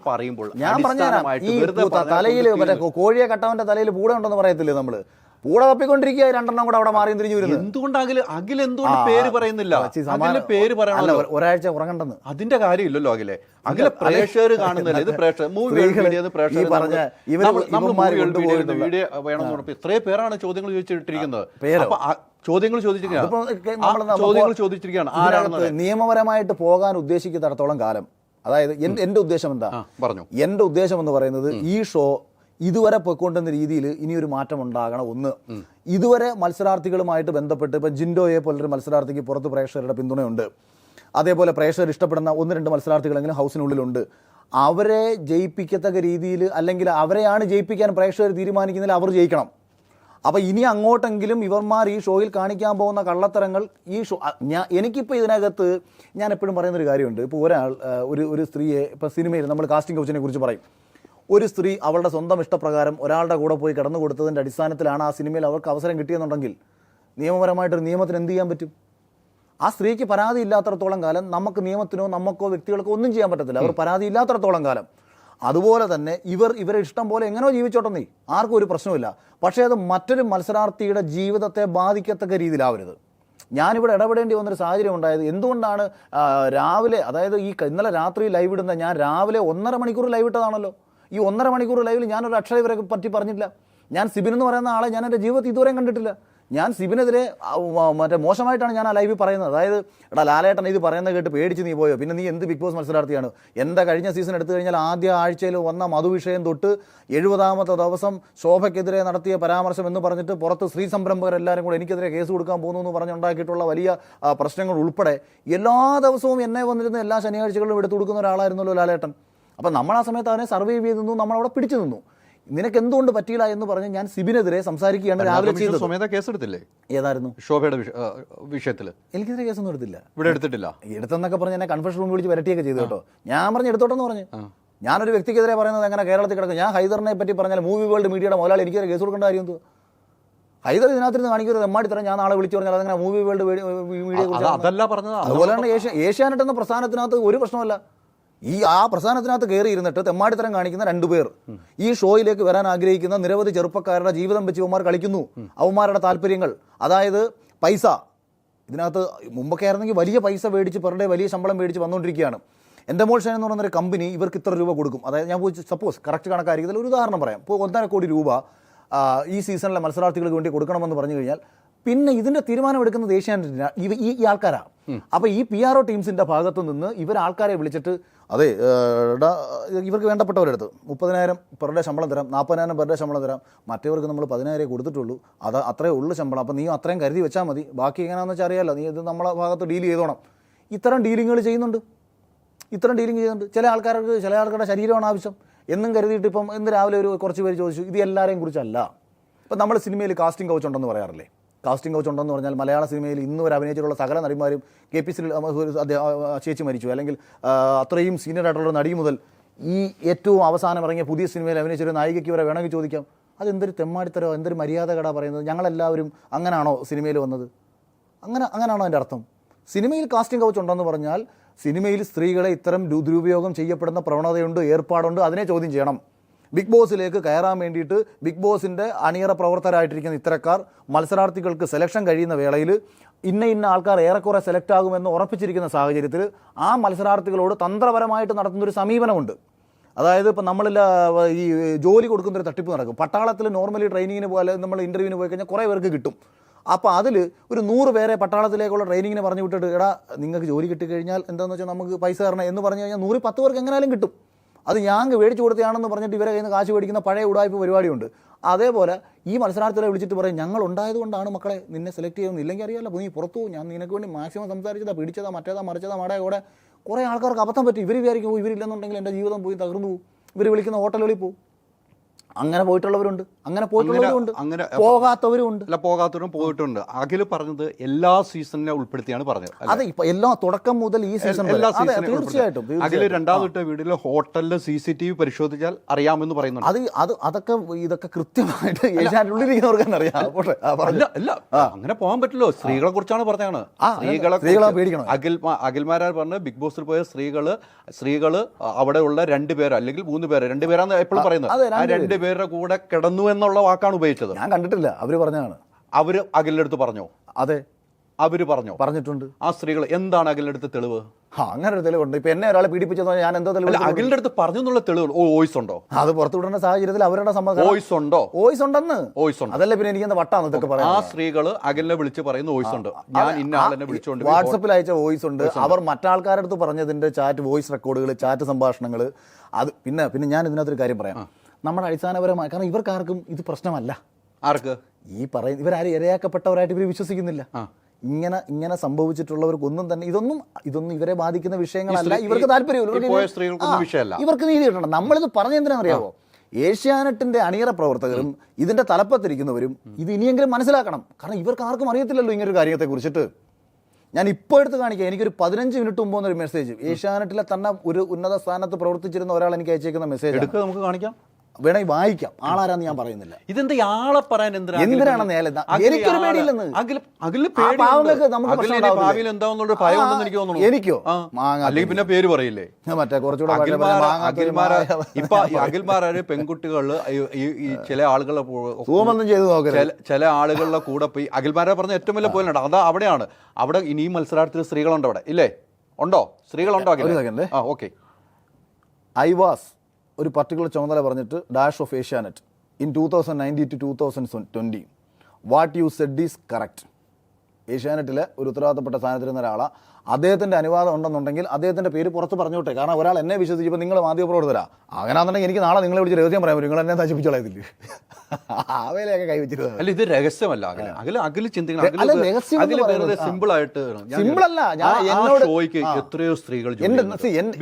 B: പറയുമ്പോൾ
A: ഞാൻ പറഞ്ഞുതരാം. ഈ തലയിൽ കോഴിയെ കട്ടവന്റെ തലയിൽ പൂട ഉണ്ടെന്ന് പറയത്തില്ലേ നമ്മള്? പൂട തപ്പിക്കൊണ്ടിരിക്കുക, 2 കൂടെ അവിടെ മാറിയും തിരിഞ്ഞു വരുന്നത്.
B: എന്തുകൊണ്ട് എന്തുകൊണ്ട് പേര് പറയുന്നില്ല? പേര് പറയണല്ലോ,
A: ഒരാഴ്ച ഉറങ്ങണ്ടെന്ന്.
B: അതിന്റെ കാര്യമില്ലല്ലോ. അഖിലെ പ്രേക്ഷകർ കാണുന്നില്ല. ഇത് ഇത്രയും പേരാണ് ചോദ്യങ്ങൾ ചോദിച്ചിട്ടിരിക്കുന്നത്.
A: നിയമപരമായിട്ട് പോകാൻ ഉദ്ദേശിക്കുന്നിടത്തോളം കാലം, അതായത് എന്റെ ഉദ്ദേശം എന്താ പറഞ്ഞു? എന്റെ ഉദ്ദേശം എന്ന് പറയുന്നത് ഈ ഷോ ഇതുവരെ പോയിക്കൊണ്ടുന്ന രീതിയിൽ ഇനിയൊരു മാറ്റം ഉണ്ടാകണം. ഒന്ന്, ഇതുവരെ മത്സരാർത്ഥികളുമായിട്ട് ബന്ധപ്പെട്ട് ഇപ്പം ജിൻഡോയെ പോലൊരു മത്സരാർത്ഥിക്ക് പുറത്ത് പ്രേക്ഷകരുടെ പിന്തുണയുണ്ട്. അതേപോലെ പ്രേക്ഷകർ ഇഷ്ടപ്പെടുന്ന 1-2 മത്സരാർത്ഥികളെങ്കിലും ഹൗസിനുള്ളിലുണ്ട്. അവരെ ജയിപ്പിക്കത്തക്ക രീതിയിൽ, അല്ലെങ്കിൽ അവരെയാണ് ജയിപ്പിക്കാൻ പ്രേക്ഷകർ തീരുമാനിക്കുന്നതിൽ അവർ ജയിക്കണം. അപ്പോൾ ഇനി അങ്ങോട്ടെങ്കിലും ഇവർമാർ ഈ ഷോയിൽ കാണിക്കാൻ പോകുന്ന കള്ളത്തരങ്ങൾ ഈ ഷോ എനിക്കിപ്പോൾ ഇതിനകത്ത് ഞാൻ എപ്പോഴും പറയുന്നൊരു കാര്യമുണ്ട്. ഇപ്പോൾ ഒരാൾ ഒരു സ്ത്രീയെ ഇപ്പോൾ സിനിമയിൽ നമ്മൾ കാസ്റ്റിംഗ് കൗച്ചിനെ കുറിച്ച് പറയും. ഒരു സ്ത്രീ അവളുടെ സ്വന്തം ഇഷ്ടപ്രകാരം ഒരാളുടെ കൂടെ പോയി കിടന്നു കൊടുത്തതിൻ്റെ അടിസ്ഥാനത്തിലാണ് ആ സിനിമയിൽ അവർക്ക് അവസരം കിട്ടിയെന്നുണ്ടെങ്കിൽ നിയമപരമായിട്ടൊരു നിയമത്തിന് എന്ത് ചെയ്യാൻ പറ്റും? ആ സ്ത്രീക്ക് പരാതി ഇല്ലാത്തടത്തോളം കാലം നമുക്ക് നിയമത്തിനോ നമുക്കോ വ്യക്തികൾക്കോ ഒന്നും ചെയ്യാൻ പറ്റത്തില്ല. അവർ പരാതി ഇല്ലാത്തടത്തോളം കാലം. അതുപോലെ തന്നെ ഇവരെ ഇഷ്ടം പോലെ എങ്ങനെയോ ജീവിച്ചോട്ടെന്നേ, ആർക്കും ഒരു പ്രശ്നമില്ല. പക്ഷേ അത് മറ്റൊരു മത്സരാർത്ഥിയുടെ ജീവിതത്തെ ബാധിക്കത്തക്ക രീതിയിലാവരുത്. ഞാനിവിടെ ഇടപെടേണ്ടി വന്നൊരു സാഹചര്യം ഉണ്ടായത് എന്തുകൊണ്ടാണ് രാവിലെ, അതായത് ഇന്നലെ രാത്രി ലൈവ് ഇടുന്ന ഞാൻ രാവിലെ 1.5 മണിക്കൂർ ലൈവ് ഇട്ടതാണല്ലോ. ഈ 1.5 മണിക്കൂർ ലൈവിൽ ഞാനൊരു അക്ഷരം ഇവരെ പറ്റി പറഞ്ഞില്ല. ഞാൻ സിബിൻ എന്ന് പറയുന്ന ആളെ ഞാൻ എൻ്റെ ജീവിതത്തിൽ ഇതുവരെയും കണ്ടിട്ടില്ല. ഞാൻ സിബിനെതിരെ മോശമായിട്ടാണ് ഞാൻ ആ ലൈവിൽ പറയുന്നത്. അതായത് എടാ ലാലേട്ടൻ ഇത് പറയുന്നത് കേട്ട് പേടിച്ച് നീ പോയോ, പിന്നെ നീ എന്ത് ബിഗ് ബോസ് മത്സരാർത്ഥിയാണ്? എൻ്റെ കഴിഞ്ഞ സീസൺ എടുത്തു കഴിഞ്ഞാൽ ആദ്യ ആഴ്ചയിൽ വന്ന മധുവിഷയം തൊട്ട് 70ാമത്തെ ദിവസം ശോഭയ്ക്കെതിരെ നടത്തിയ പരാമർശം എന്ന് പറഞ്ഞിട്ട് പുറത്ത് സ്ത്രീ സംരംഭകരെല്ലാവരും കൂടെ എനിക്കെതിരെ കേസ് കൊടുക്കാൻ പോകുന്നു എന്ന് പറഞ്ഞുണ്ടാക്കിയിട്ടുള്ള വലിയ പ്രശ്നങ്ങൾ ഉൾപ്പെടെ എല്ലാ ദിവസവും എന്നെ വന്നിരുന്ന എല്ലാ ശനിയാഴ്ചകളിലും എടുത്തു കൊടുക്കുന്ന ഒരാളായിരുന്നല്ലോ ലാലേട്ടൻ. അപ്പം നമ്മൾ ആ സമയത്ത് അതിനെ സർവൈവ് ചെയ്ത് നിന്നു, നമ്മളവിടെ പിടിച്ചു നിന്നു. നിനക്ക് എന്തുകൊണ്ട് പറ്റിയില്ല എന്ന് പറഞ്ഞ് ഞാൻ സിബിനെതിരെ സംസാരിക്കുകയാണ് രാവിലെ ചെയ്തത്.
B: കേസെടുത്തില്ലേ?
A: ഏതായിരുന്നു?
B: ശോഭയുടെ വിഷയത്തിൽ
A: എനിക്കെതിരെ കേസൊന്നും എടുത്തില്ല.
B: ഇവിടെ എടുത്തിട്ടില്ല.
A: എടുത്തെന്നൊക്കെ പറഞ്ഞ് എന്നെ കൺഫെഷൻ റൂമിൽ വിളിച്ച് വരട്ടിയൊക്കെ ചെയ്തു കേട്ടോ. ഞാൻ പറഞ്ഞ് എടുത്തോട്ടെന്ന് പറഞ്ഞു. ഞാനൊരു വ്യക്തിക്കെതിരെ പറയുന്നത് എങ്ങനെ കേരളത്തിൽ കിടക്കും? ഞാൻ ഹൈദറിനെ പറ്റി പറഞ്ഞാൽ മൂവി വേൾഡ് മീഡിയയുടെ മുതലാളി എനിക്കെതിരെ കേസ് കൊടുക്കേണ്ട കാര്യം എന്തോ? ഹൈദർ ഇതിനകത്തിരുന്ന് കാണിക്കരുത് എമ്മാടി തരാം. ഞാൻ നാളെ വിളിച്ചു പറഞ്ഞാൽ അതങ്ങനെ മൂവി വേൾഡ് മീഡിയയെ കുറിച്ച്
B: അതല്ല പറഞ്ഞത്.
A: അതുപോലെയാണ് ഏഷ്യാനെറ്റ് എന്ന പ്രസ്ഥാനത്തിനകത്ത് ഒരു പ്രശ്നമല്ല. ആ പ്രസ്ഥാനത്തിനകത്ത് കയറി ഇരുന്നിട്ട് തെമ്മാടിത്തരം കാണിക്കുന്ന 2 പേർ ഈ ഷോയിലേക്ക് വരാൻ ആഗ്രഹിക്കുന്ന നിരവധി ചെറുപ്പക്കാരുടെ ജീവിതം വെച്ച് ഇവന്മാർ കളിക്കുന്നു. അവന്മാരുടെ താല്പര്യങ്ങൾ, അതായത് പൈസ. ഇതിനകത്ത് മുമ്പൊക്കെ ആയിരുന്നെങ്കിൽ വലിയ പൈസ മേടിച്ച് പെർ ഡേ വലിയ ശമ്പളം മേടിച്ച് വന്നുകൊണ്ടിരിക്കുകയാണ്. എൻ്റെ മോൾ ഷൈൻ എന്ന് പറയുന്നൊരു കമ്പനി ഇവർക്ക് ഇത്ര രൂപ കൊടുക്കും. അതായത് ഞാൻ പോയി സപ്പോസ് കറക്റ്റ് കണക്കായിരിക്കും, ഒരു ഉദാഹരണം പറയാം. ഇപ്പോൾ 1.5 കോടി രൂപ ഈ സീസണിലെ മത്സരാർത്ഥികൾക്ക് വേണ്ടി കൊടുക്കണമെന്ന് പറഞ്ഞു കഴിഞ്ഞാൽ പിന്നെ ഇതിൻ്റെ തീരുമാനം എടുക്കുന്നത് ഏഷ്യാനെറ്റിനാണ്, ഈ ആൾക്കാരാണ്. അപ്പോൾ ഈ PRO ടീംസിൻ്റെ ഭാഗത്തു നിന്ന് ആൾക്കാരെ വിളിച്ചിട്ട് അതെ ഇവർക്ക് വേണ്ടപ്പെട്ടവരെടുത്ത് 30,000 പെർ ഡേ ശമ്പളം തരാം, 40,000 പെർ ഡേ ശമ്പളം തരാം, മറ്റവർക്ക് നമ്മൾ 10,000 കൊടുത്തിട്ടുള്ളൂ, അത് അത്രേ ഉള്ളൂ ശമ്പളം, അപ്പോൾ നീ അത്രയും കരുതി വെച്ചാൽ മതി, ബാക്കി എങ്ങനെയാണെന്ന് വെച്ചാൽ അറിയാമല്ലോ, നീ ഇത് നമ്മളെ ഭാഗത്ത് ഡീൽ ചെയ്തോണം. ഇത്തരം ഡീലിങ്ങുകൾ ചെയ്യുന്നുണ്ട്. ചില ആൾക്കാരുടെ ശരീരമാണ് ആവശ്യം എന്നും കരുതിയിട്ട് ഇപ്പം ഇന്ന് രാവിലെ കുറച്ച് പേര് ചോദിച്ചു. ഇത് എല്ലാവരെയും കുറിച്ചല്ല. ഇപ്പം നമ്മൾ സിനിമയിൽ കാസ്റ്റിംഗ് കൗച്ച് ഉണ്ടെന്ന് പറയാറില്ലേ? കാസ്റ്റിംഗ് കൗച്ച് ഉണ്ടെന്ന് പറഞ്ഞാൽ മലയാള സിനിമയിൽ ഇന്ന് വരെ അഭിനയിച്ചിട്ടുള്ള സകല നടിമാരും KPC ചേച്ചി മരിച്ചു, അല്ലെങ്കിൽ അത്രയും സീനിയർ ആയിട്ടുള്ള നടി മുതൽ ഈ ഏറ്റവും അവസാനം ഇറങ്ങിയ പുതിയ സിനിമയിൽ അഭിനയിച്ചൊരു നായികയ്ക്ക് വരെ വേണമെങ്കിൽ ചോദിക്കാം, അതെന്തൊരു തെമ്മാടിത്തരോ എന്തൊരു മര്യാദ കടാ പറയുന്നത്? ഞങ്ങളെല്ലാവരും അങ്ങനെയാണോ സിനിമയിൽ വന്നത്? അങ്ങനെയാണോ അതിൻ്റെ അർത്ഥം? സിനിമയിൽ കാസ്റ്റിംഗ് കൗച്ച് ഉണ്ടെന്ന് പറഞ്ഞാൽ സിനിമയിൽ സ്ത്രീകളെ ഇത്തരം ദുരുപയോഗം ചെയ്യപ്പെടുന്ന പ്രവണതയുണ്ട്, ഏർപ്പാടുണ്ട്, അതിനെ ചോദ്യം ചെയ്യണം. ബിഗ് ബോസിലേക്ക് കയറാൻ വേണ്ടിയിട്ട് ബിഗ് ബോസിൻ്റെ അണിയറ പ്രവർത്തകരായിട്ടിരിക്കുന്ന ഇത്തരക്കാർ മത്സരാർത്ഥികൾക്ക് സെലക്ഷൻ കഴിയുന്ന വേളയിൽ ഇന്ന ആൾക്കാർ ഏറെക്കുറെ സെലക്ട് ആകുമെന്ന് ഉറപ്പിച്ചിരിക്കുന്ന സാഹചര്യത്തിൽ ആ മത്സരാർത്ഥികളോട് തന്ത്രപരമായിട്ട് നടത്തുന്നൊരു സമീപനമുണ്ട്. അതായത് ഇപ്പോൾ നമ്മളിൽ ഈ ജോലി കൊടുക്കുന്നൊരു തട്ടിപ്പ് നടക്കും. പട്ടാളത്തിൽ നോർമലി ട്രെയിനിങ്ങിന് പോലെ നമ്മൾ ഇൻ്റർവ്യൂവിന് പോയി കഴിഞ്ഞാൽ കുറേ പേർക്ക് കിട്ടും. അപ്പോൾ അതിൽ ഒരു 100 പേരെ പട്ടാളത്തിലേക്കുള്ള ട്രെയിനിങ്ങിന് പറഞ്ഞു വിട്ടിട്ട് എടാ നിങ്ങൾക്ക് ജോലി കിട്ടിക്കഴിഞ്ഞാൽ എന്താണെന്ന് വെച്ചാൽ നമുക്ക് പൈസ തരണം എന്ന് പറഞ്ഞു കഴിഞ്ഞാൽ 110 പേർക്ക് എങ്ങനെയാലും കിട്ടും. അത് ഞാൻ മേടിച്ചു കൊടുത്തതാണെന്ന് പറഞ്ഞിട്ട് ഇവരെ കയ്യിൽ നിന്ന് കാശ് മേടിക്കുന്ന പഴയ ഉടായ്പ പരിപാടിയുണ്ട്. അതേപോലെ ഈ മത്സരാർത്ഥികളെ വിളിച്ചിട്ട് പറയും ഞങ്ങൾ ഉണ്ടായത് കൊണ്ടാണ് മക്കളെ നിന്നെ സെലക്ട് ചെയ്യുന്നത്, ഇല്ലെങ്കിൽ അറിയാമല്ലോ നീ പുറത്തു പോകും, ഞാൻ നിനക്ക് വേണ്ടി മാക്സിമം സംസാരിച്ചതാ, പിടിച്ചതാ, മറ്റേതാ മറിച്ചതാ മടേ കൂടെ. കുറേ ആൾക്കാർക്ക് അബദ്ധം പറ്റും. ഇവർ വിചാരിക്കും ഇവരില്ലെന്നുണ്ടെങ്കിൽ എൻ്റെ ജീവിതം പോയി തകർന്നു പോകും, ഇവർ വിളിക്കുന്ന ഹോട്ടലുകളിൽ പോകും. അങ്ങനെ പോയിട്ടുള്ളവരുണ്ട്,
B: പോകാത്തവരും പോയിട്ടുണ്ട്. അഖിൽ പറഞ്ഞത് എല്ലാ സീസണിനെ ഉൾപ്പെടുത്തിയാണ് പറഞ്ഞത്.
A: അതെ, ഇപ്പൊ എല്ലാ തുടക്കം മുതൽ ഈ സീസൺ തീർച്ചയായിട്ടും.
B: അഖിൽ രണ്ടാമത്തെ വീട്ടിൽ ഹോട്ടലിൽ CCTV പരിശോധിച്ചാൽ അറിയാമെന്ന് പറയുന്നുണ്ട്.
A: ഇതൊക്കെ കൃത്യമായിട്ട് ഏഷ്യാനെറ്റിലുള്ളിരിക്കുന്നവർക്ക് തന്നെ അറിയാം.
B: അല്ല അങ്ങനെ പോകാൻ പറ്റില്ലോ. സ്ത്രീകളെ കുറിച്ചാണ് പറഞ്ഞാണ്.
A: സ്ത്രീകളെ പേടിക്കണം.
B: അഖിൽമാരാർ പറഞ്ഞ ബിഗ് ബോസിൽ പോയ സ്ത്രീകള് അവിടെ ഉള്ള 2 പേര് അല്ലെങ്കിൽ 3 പേര്, 2 പേരാന്ന് എപ്പോഴും പറയുന്നത്. ആ 2 പേരുടെ കൂടെ കിടന്നു എന്നുള്ള വാക്കാണ് ഉപയോഗിച്ചത്.
A: ഞാൻ കണ്ടിട്ടില്ല, അവര് പറഞ്ഞാണ്.
B: അവര് അഖിലിന്റെ അടുത്ത് പറഞ്ഞോ?
A: അതെ,
B: അവര് പറഞ്ഞിട്ടുണ്ട്. ആ സ്ത്രീകൾ എന്താണ് അഖിലിന്റെ അടുത്ത് തെളിവ്?
A: അങ്ങനെ ഒരു തെളിവുണ്ട്. ഇപ്പൊ എന്നെ ഒരാളെ പീഡിപ്പിച്ചതോ ഞാൻ എന്തോ തെളിവ്?
B: അഖിലിന്റെ അടുത്ത് പറഞ്ഞു എന്നുള്ള തെളിവ് വോയിസ് ഉണ്ടോ?
A: അത് പുറത്തുവിടുന്ന സാഹചര്യത്തിൽ അവരുടെ
B: വോയിസ് ഉണ്ടോ?
A: വോയിസ് ഉണ്ടെന്ന്. അതല്ലേ പിന്നെ എനിക്ക് വട്ടാണ് ഇതൊക്കെ പറയാം.
B: ആ സ്ത്രീകള് അഖിലിനെ വിളിച്ച് പറയുന്ന വോയിസ് ഉണ്ട്. ഞാൻ ഇന്ന ആളിനെ വിളിച്ചോണ്ട്
A: വാട്സപ്പിൽ അയച്ച വോയിസ് ഉണ്ട്. അവർ മറ്റാൾക്കാരുടെ അടുത്ത് പറഞ്ഞതിന്റെ ചാറ്റ് വോയിസ് റെക്കോർഡുകൾ, ചാറ്റ് സംഭാഷണങ്ങൾ. അത് പിന്നെ ഞാൻ ഇതിനകത്തൊരു കാര്യം പറയാം. നമ്മുടെ അടിസ്ഥാനപരമായ, കാരണം ഇവർക്കാർക്കും ഇത് പ്രശ്നമല്ല.
B: ആർക്ക്?
A: ഈ പറയുന്ന ഇവരാരും ഇരയാക്കപ്പെട്ടവരായിട്ട് ഇവർ വിശ്വസിക്കുന്നില്ല. ഇങ്ങനെ സംഭവിച്ചിട്ടുള്ളവർക്കൊന്നും തന്നെ ഇതൊന്നും ഇവരെ ബാധിക്കുന്ന വിഷയങ്ങളല്ല. ഇവർക്ക് താല്പര്യമില്ല, ഇവർക്ക് നീതി കിട്ടണം. നമ്മളിത് പറഞ്ഞ എന്തിനാണെന്നറിയാമോ? ഏഷ്യാനെറ്റിന്റെ അണിയറ പ്രവർത്തകരും ഇതിന്റെ തലപ്പത്തിരിക്കുന്നവരും ഇത് ഇനിയെങ്കിലും മനസ്സിലാക്കണം. കാരണം ഇവർക്ക് ആർക്കും അറിയത്തില്ലല്ലോ ഇങ്ങനൊരു കാര്യത്തെ കുറിച്ചിട്ട്. ഞാൻ ഇപ്പോൾ എടുത്ത് കാണിക്കാം. എനിക്കൊരു 15 മിനിറ്റ് മുമ്പ് വന്നൊരു മെസ്സേജ്, ഏഷ്യാനെറ്റിലെ തന്നെ ഒരു ഉന്നത സ്ഥാനത്ത് പ്രവർത്തിച്ചിരുന്ന ഒരാൾ എനിക്ക് അയച്ചേക്കുന്ന മെസ്സേജ്
B: നമുക്ക് കാണിക്കാം,
A: വേണമെങ്കിൽ വായിക്കാം. ആളാരാന്ന് ഞാൻ പറയുന്നില്ല.
B: ഇതെന്താ ആളെ പറയാൻ
A: എന്തിനാണ് നേരെ എനിക്കൊരു പേടിയില്ലെന്ന്. എനിക്കോ
B: അല്ലെങ്കിൽ പിന്നെ പേര് പറയില്ലേ
A: മറ്റേ കുറച്ചുകൂടെ
B: അഖിൽമാരാര് പെൺകുട്ടികളില് ഈ ചില ആളുകളെ
A: സൂമൊന്നും ചെയ്ത് നോക്കരുത്.
B: ചില ആളുകളുടെ കൂടെ പോയി അഖിൽമാരെ പറഞ്ഞ ഏറ്റവും വലിയ പോയിന്റ് അതാ അവിടെയാണ്. അവിടെ ഇനിയും മത്സരാർത്ഥികൾ സ്ത്രീകളുണ്ടോ അവിടെ ഇല്ലേ? ഉണ്ടോ? സ്ത്രീകളുണ്ടോ? ഓക്കെ.
A: ഐ വാസ് ഒരു പർട്ടിക്കുലർ ചുമതല പറഞ്ഞിട്ട് dash of Asianet in 2019 to 2020 what you said is correct. ഏഷ്യാനെറ്റിലെ ഒരു ഉത്തരവാദിത്തപ്പെട്ട സ്ഥാനത്തിരുന്ന ഒരാളാണ്. അദ്ദേഹത്തിൻ്റെ അനുവാദം ഉണ്ടെന്നുണ്ടെങ്കിൽ അദ്ദേഹത്തിൻ്റെ പേര് പുറത്ത് പറഞ്ഞോട്ടെ. കാരണം ഒരാൾ എന്നെ വിശ്വസിച്ചപ്പോൾ നിങ്ങൾ മാധ്യമപ്രവർത്തകരാ, അങ്ങനെയാണെന്നുണ്ടെങ്കിൽ എനിക്ക് നാളെ നിങ്ങളെ വിളിച്ച് രഹസ്യം പറയാൻ പറ്റും. നിങ്ങൾ എന്നെ നശിപ്പിച്ചോളാതില്ല. ആ വേലയൊക്കെ കൈവച്ചിരുന്നത്.
B: അല്ല, ഇത് രഹസ്യമല്ല. സിമ്പിൾ ആയിട്ട്
A: സിമ്പിളല്ല. ഞാൻ എന്നോട്
B: എത്രയോ സ്ത്രീകൾ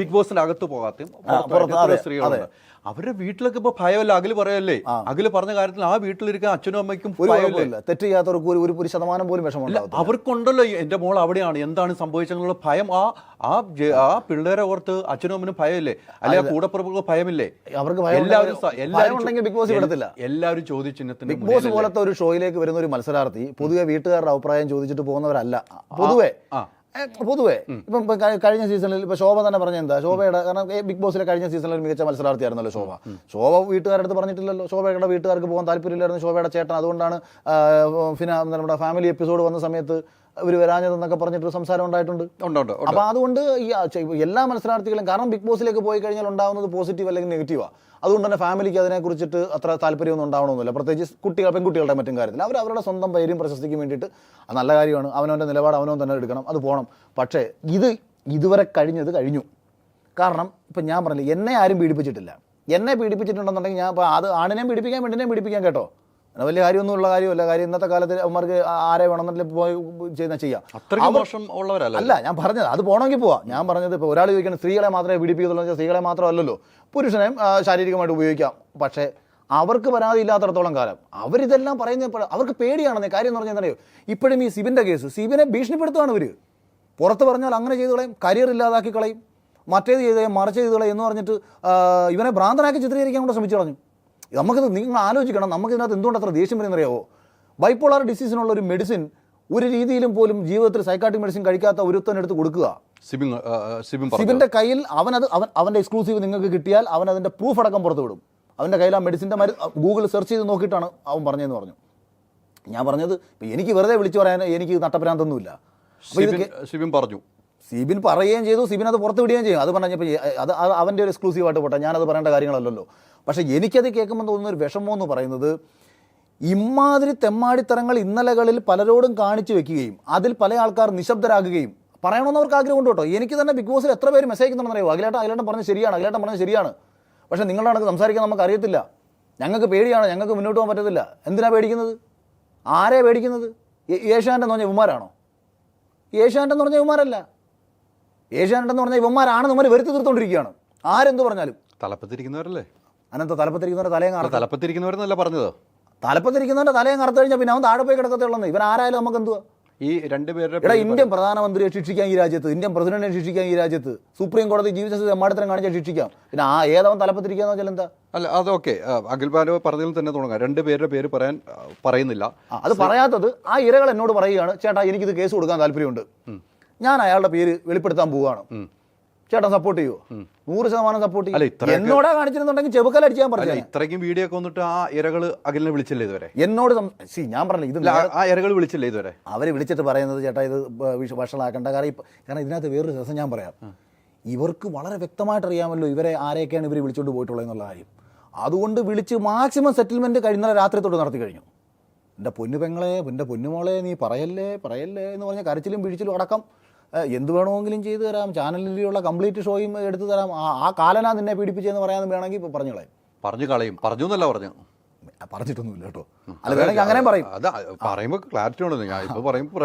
B: ബിഗ് ബോസിന്റെ അകത്ത് പോകാത്ത സ്ത്രീകളുണ്ട്. അവരുടെ വീട്ടിലൊക്കെ ഇപ്പൊ ഭയമല്ല. അഖില് പറയല്ലേ, അഖില് പറഞ്ഞ കാര്യത്തിൽ ആ വീട്ടിലിരിക്കാൻ അച്ഛനും അമ്മയ്ക്കും
A: തെറ്റ് ചെയ്യാത്തവർക്ക് ഒരു ശതമാനം പോലും വിഷമമില്ല.
B: അവർക്കുണ്ടല്ലോ എന്റെ മോൾ അവിടെയാണ്, എന്താണ് സംഭവിച്ചെന്നുള്ള ഭയം. ആ പിള്ളേരെ ഓർത്ത് അച്ഛനും അമ്മനും ഭയമില്ലേ? അല്ലെ കൂടപ്പുറപ്പുകൾക്ക് ഭയമില്ലേ?
A: അവർക്ക്
B: എല്ലാവരും ചോദ്യചിഹ്നത്തിന്.
A: ബിഗ് ബോസ് പോലത്തെ ഒരു ഷോയിലേക്ക് വരുന്ന ഒരു മത്സരാർത്ഥി പൊതുവെ വീട്ടുകാരുടെ അഭിപ്രായം ചോദിച്ചിട്ട് പോകുന്നവരല്ല. പൊതുവെ ഇപ്പം കഴിഞ്ഞ സീസണിൽ ഇപ്പൊ ശോഭ തന്നെ പറഞ്ഞ എന്താ, ശോഭയുടെ കാരണം ബിഗ് ബോസിലെ കഴിഞ്ഞ സീസണിൽ മികച്ച മത്സരാർത്ഥിയായിരുന്നല്ലോ ശോഭ വീട്ടുകാരുടെ പറഞ്ഞിട്ടില്ലല്ലോ. ശോഭയുടെ വീട്ടുകാർക്ക് പോകാൻ താല്പര്യമില്ലായിരുന്നു ശോഭയുടെ ചേട്ടൻ. അതുകൊണ്ടാണ് നമ്മുടെ ഫാമിലി എപ്പിസോഡ് വന്ന സമയത്ത് ഇവർ വരാഞ്ഞതെന്നൊക്കെ പറഞ്ഞിട്ട് സംസാരം ഉണ്ടായിട്ടുണ്ട്. അപ്പൊ അതുകൊണ്ട് ഈ എല്ലാ മത്സരാർത്ഥികളും, കാരണം ബിഗ് ബോസിലേക്ക് പോയി കഴിഞ്ഞാൽ ഉണ്ടാവുന്നത് പോസിറ്റീവ് അല്ലെങ്കിൽ നെഗറ്റീവാണ്. അതുകൊണ്ട് തന്നെ ഫാമിലിക്ക് അതിനെക്കുറിച്ചിട്ട് അത്ര താല്പര്യമൊന്നും ഉണ്ടാവണമെന്നില്ല. പ്രത്യേകിച്ച് പെൺകുട്ടികളുടെ മറ്റും കാര്യത്തിൽ അവരുടെ സ്വന്തം പേരും പ്രശസ്തിക്കും വേണ്ടിയിട്ട് നല്ല കാര്യമാണ്. അവനവൻ്റെ നിലപാട് അവനവൻ തന്നെ എടുക്കണം, അത് പോകണം. പക്ഷേ ഇതുവരെ കഴിഞ്ഞു. കാരണം ഇപ്പം ഞാൻ പറഞ്ഞില്ല, എന്നെ ആരും പീഡിപ്പിച്ചിട്ടില്ല. എന്നെ പീഡിപ്പിച്ചിട്ടുണ്ടെന്നുണ്ടെങ്കിൽ ഞാൻ അത് ആണിനെയും പീഡിപ്പിക്കാൻ പെണ്ണിനെയും പീഡിപ്പിക്കാൻ കേട്ടോ, വലിയ കാര്യമൊന്നുമുള്ള കാര്യമല്ല. കാര്യം ഇന്നത്തെ കാലത്ത് അവർക്ക് ആരെ വേണമെന്നില്ല പോയി ചെയ്യാം. അല്ല ഞാൻ പറഞ്ഞത്, അത് പോകണമെങ്കിൽ പോവാം. ഞാൻ പറഞ്ഞത് ഇപ്പോൾ ഒരാൾ ചോദിക്കണം സ്ത്രീകളെ മാത്രമേ പീഡിപ്പിക്കുള്ളൂ, സ്ത്രീകളെ മാത്രമല്ലല്ലോ, പുരുഷനെയും ശാരീരികമായിട്ട് ഉപയോഗിക്കാം. പക്ഷേ അവർക്ക് പരാതി ഇല്ലാത്തടത്തോളം കാലം അവരിതെല്ലാം പറയുന്നപ്പോൾ അവർക്ക് പേടിയാണെന്നേ. കാര്യം എന്ന് പറഞ്ഞാൽ അറിയോ, ഇപ്പോഴും ഈ സിബിൻ്റെ കേസ്, സിബിനെ ഭീഷണിപ്പെടുത്തുകയാണ് ഇവർ. പുറത്ത് പറഞ്ഞാൽ അങ്ങനെ ചെയ്ത് കളയും, കരിയർ ഇല്ലാതാക്കി കളയും, മറ്റേത് ചെയ്ത് മറിച്ച് ചെയ്ത് കളയും എന്ന് പറഞ്ഞിട്ട് ഇവനെ ഭ്രാന്തനാക്കി ചിത്രീകരിക്കാൻ കൂടെ ശ്രമിച്ചു കളഞ്ഞു. നമുക്കിത് നിങ്ങൾ ആലോചിക്കണം, നമുക്കിതിനകത്ത് എന്തുകൊണ്ട് അത്ര ദേഷ്യം വരുന്നറിയാവോ? ബൈപ്പോളാർ ഡിസീസിനുള്ള ഒരു മെഡിസിൻ ഒരു രീതിയിലും പോലും ജീവിതത്തിൽ സൈക്കാട്രിക് മെഡിസിൻ കഴിക്കാത്ത ഒരുത്തൻ എടുത്ത് കൊടുക്കുക. സിബിന്റെ കയ്യിൽ അവന്റെ എക്സ്ക്ലൂസീവ് നിങ്ങൾക്ക് കിട്ടിയാൽ അവൻ അതിന്റെ പ്രൂഫ് അടക്കം പുറത്തു വിടും. അവന്റെ കയ്യിൽ ആ മെഡിസിന്റെ ഗൂഗിൾ സെർച്ച് ചെയ്ത് നോക്കിയിട്ടാണ് അവൻ പറഞ്ഞതെന്ന് പറഞ്ഞു. ഞാൻ പറഞ്ഞത് എനിക്ക് വെറുതെ വിളിച്ചു പറയാൻ എനിക്ക് നട്ടപ്രാന്തൊന്നുമില്ല. സിബിൻ പറയുകയും ചെയ്തു, സിബിൻ അത് പുറത്ത് വിടുകയും ചെയ്യും. അത് പറഞ്ഞപ്പോൾ അത് അവൻ്റെ ഒരു എക്സ്ക്ലൂസീവായിട്ട് പോട്ടെ, ഞാനത് പറയേണ്ട കാര്യങ്ങളല്ലല്ലോ. പക്ഷേ എനിക്കത് കേൾക്കുമ്പോൾ തോന്നുന്നൊരു വിഷമം എന്ന് പറയുന്നത്, ഇമാതിരി തെമ്മാടിത്തരങ്ങൾ ഇന്നലകളിൽ പലരോടും കാണിച്ചു വെക്കുകയും അതിൽ പല ആൾക്കാർ നിശബ്ദരാകുകയും പറയണമെന്ന് അവർക്ക് ആഗ്രഹമുണ്ട് കേട്ടോ. എനിക്ക് തന്നെ ബിഗ് ബോസിൽ എത്ര പേര് മെസ്സേജ് അയക്കുന്നുണ്ടെന്നറിയോ, അഖിലേട്ടൻ പറഞ്ഞത് ശരിയാണ്, പക്ഷേ നിങ്ങളുടെ കണക്ക് സംസാരിക്കാൻ നമുക്ക് അറിയത്തില്ല, ഞങ്ങൾക്ക് പേടിയാണ്, ഞങ്ങൾക്ക് മുന്നോട്ട് പോകാൻ പറ്റത്തില്ല. എന്തിനാണ് പേടിക്കുന്നത്? ആരെയാണ് പേടിക്കുന്നത്? ഏഷ്യാനെറ്റ് എന്ന് പറഞ്ഞ ഇവന്മാരാണോ? ഏഷ്യാനെറ്റ് എന്ന് പറഞ്ഞ ഇവന്മാരല്ല. ഏഷ്യാനെറ്റ് എന്ന് പറഞ്ഞാൽ ഇവന്മാരാണ് നമ്മൾ വരുത്തി തീർത്തുകൊണ്ടിരിക്കുകയാണ്. ആരെന്ത് പറഞ്ഞാലും
B: തലപ്പത്തിരിക്കുന്നവരല്ലേ.
A: അനന്ത തലപ്പത്തിരിക്കുന്നവരുടെ
B: തലപ്പത്തിരിക്കുന്നവരെന്നല്ല പറഞ്ഞത്.
A: തലപ്പത്തിരിക്കുന്നവരുടെ തലയും കറുത്ത് കഴിഞ്ഞാൽ പിന്നെ അവൻ താഴെ പോയി കിടക്കത്തുള്ളൂ. ഇവൻ ആരായാലും നമുക്ക് എന്തുവാ?
B: ഈ രണ്ടുപേരുടെ
A: ഇന്ത്യൻ പ്രധാനമന്ത്രിയെ ശിക്ഷിക്കാൻ ഈ രാജ്യത്ത്, ഇന്ത്യൻ പ്രസിഡന്റിനെ ശിക്ഷിക്കാൻ ഈ രാജ്യത്ത്, സുപ്രീം കോടതി ജീവിച്ച തെമ്മാടിത്തരം കാണിച്ചാൽ ശിക്ഷിക്കാം. പിന്നെ ഏതവൻ തലപ്പത്തിരിക്കാന്ന് വെച്ചാൽ എന്താ?
B: അല്ല അതൊക്കെ അഖിൽമാരോ പറഞ്ഞതിൽ തന്നെ തുടങ്ങാം. രണ്ടുപേരുടെ പേര് പറയുന്നില്ല.
A: അത് പറയാത്തത് ആ ഇരകൾ എന്നോട് പറയുകയാണ്, ചേട്ടാ എനിക്കിത് കേസ് കൊടുക്കാൻ താല്പര്യമുണ്ട്, ഞാൻ അയാളുടെ പേര് വെളിപ്പെടുത്താൻ പോവുകയാണ്, ചേട്ടൻ സപ്പോർട്ട് ചെയ്യുമോ? 100% സപ്പോർട്ട് ചെയ്യും. എന്നോടാ കാണിച്ചിരുന്നുണ്ടെങ്കിൽ ചെബുക്കലടിച്ചാൻ പറഞ്ഞു.
B: ഇത്രയ്ക്കും വീഡിയോ ഒക്കെ വന്നിട്ട് ആ ഇരകള് അഖിലിനെ വിളിച്ചില്ലേ ഇതുവരെ?
A: എന്നോട് ഞാൻ പറഞ്ഞില്ല, ഇത്
B: ആ ഇരകൾ വിളിച്ചില്ലേ ഇതുവരെ?
A: അവര് വിളിച്ചിട്ട് പറയുന്നത്, ചേട്ടാ ഇത് വഷളാക്കണ്ട. കാരണം ഇതിനകത്ത് വേറൊരു രസം ഞാൻ പറയാം. ഇവർക്ക് വളരെ വ്യക്തമായിട്ട് അറിയാമല്ലോ ഇവരെ ആരെയൊക്കെയാണ് ഇവർ വിളിച്ചുകൊണ്ട് പോയിട്ടുള്ളത് എന്നുള്ള കാര്യം. അതുകൊണ്ട് വിളിച്ച് മാക്സിമം സെറ്റിൽമെന്റ് ഇന്നലെ രാത്രി തൊട്ട് നടത്തി കഴിഞ്ഞു. എൻ്റെ പൊന്നു പെങ്ങളെ, എൻ്റെ പൊന്നുമോളെ, നീ പറയല്ലേ എന്ന് പറഞ്ഞ കരച്ചിലും പിഴിച്ചിലും അടക്കം എന്ത് വേണമെങ്കിലും ചെയ്തു തരാം, ചാനലിലുള്ള കംപ്ലീറ്റ് ഷോയും എടുത്തു തരാം, ആ കാലനാ നിന്നെ പീഡിപ്പിച്ചെന്ന് പറയാമെന്ന് വേണമെങ്കിൽ ഇപ്പോൾ പറഞ്ഞു കളയും.
B: പറഞ്ഞൊന്നുമില്ല
A: പറഞ്ഞിട്ടൊന്നുമില്ല കേട്ടോ. അല്ല വേണമെങ്കിൽ അങ്ങനെ പറയും.
B: പറയുമ്പോൾ ക്ലാരിറ്റി ഉണ്ടല്ലോ. ഞാൻ ഇപ്പോൾ പറയുമ്പോൾ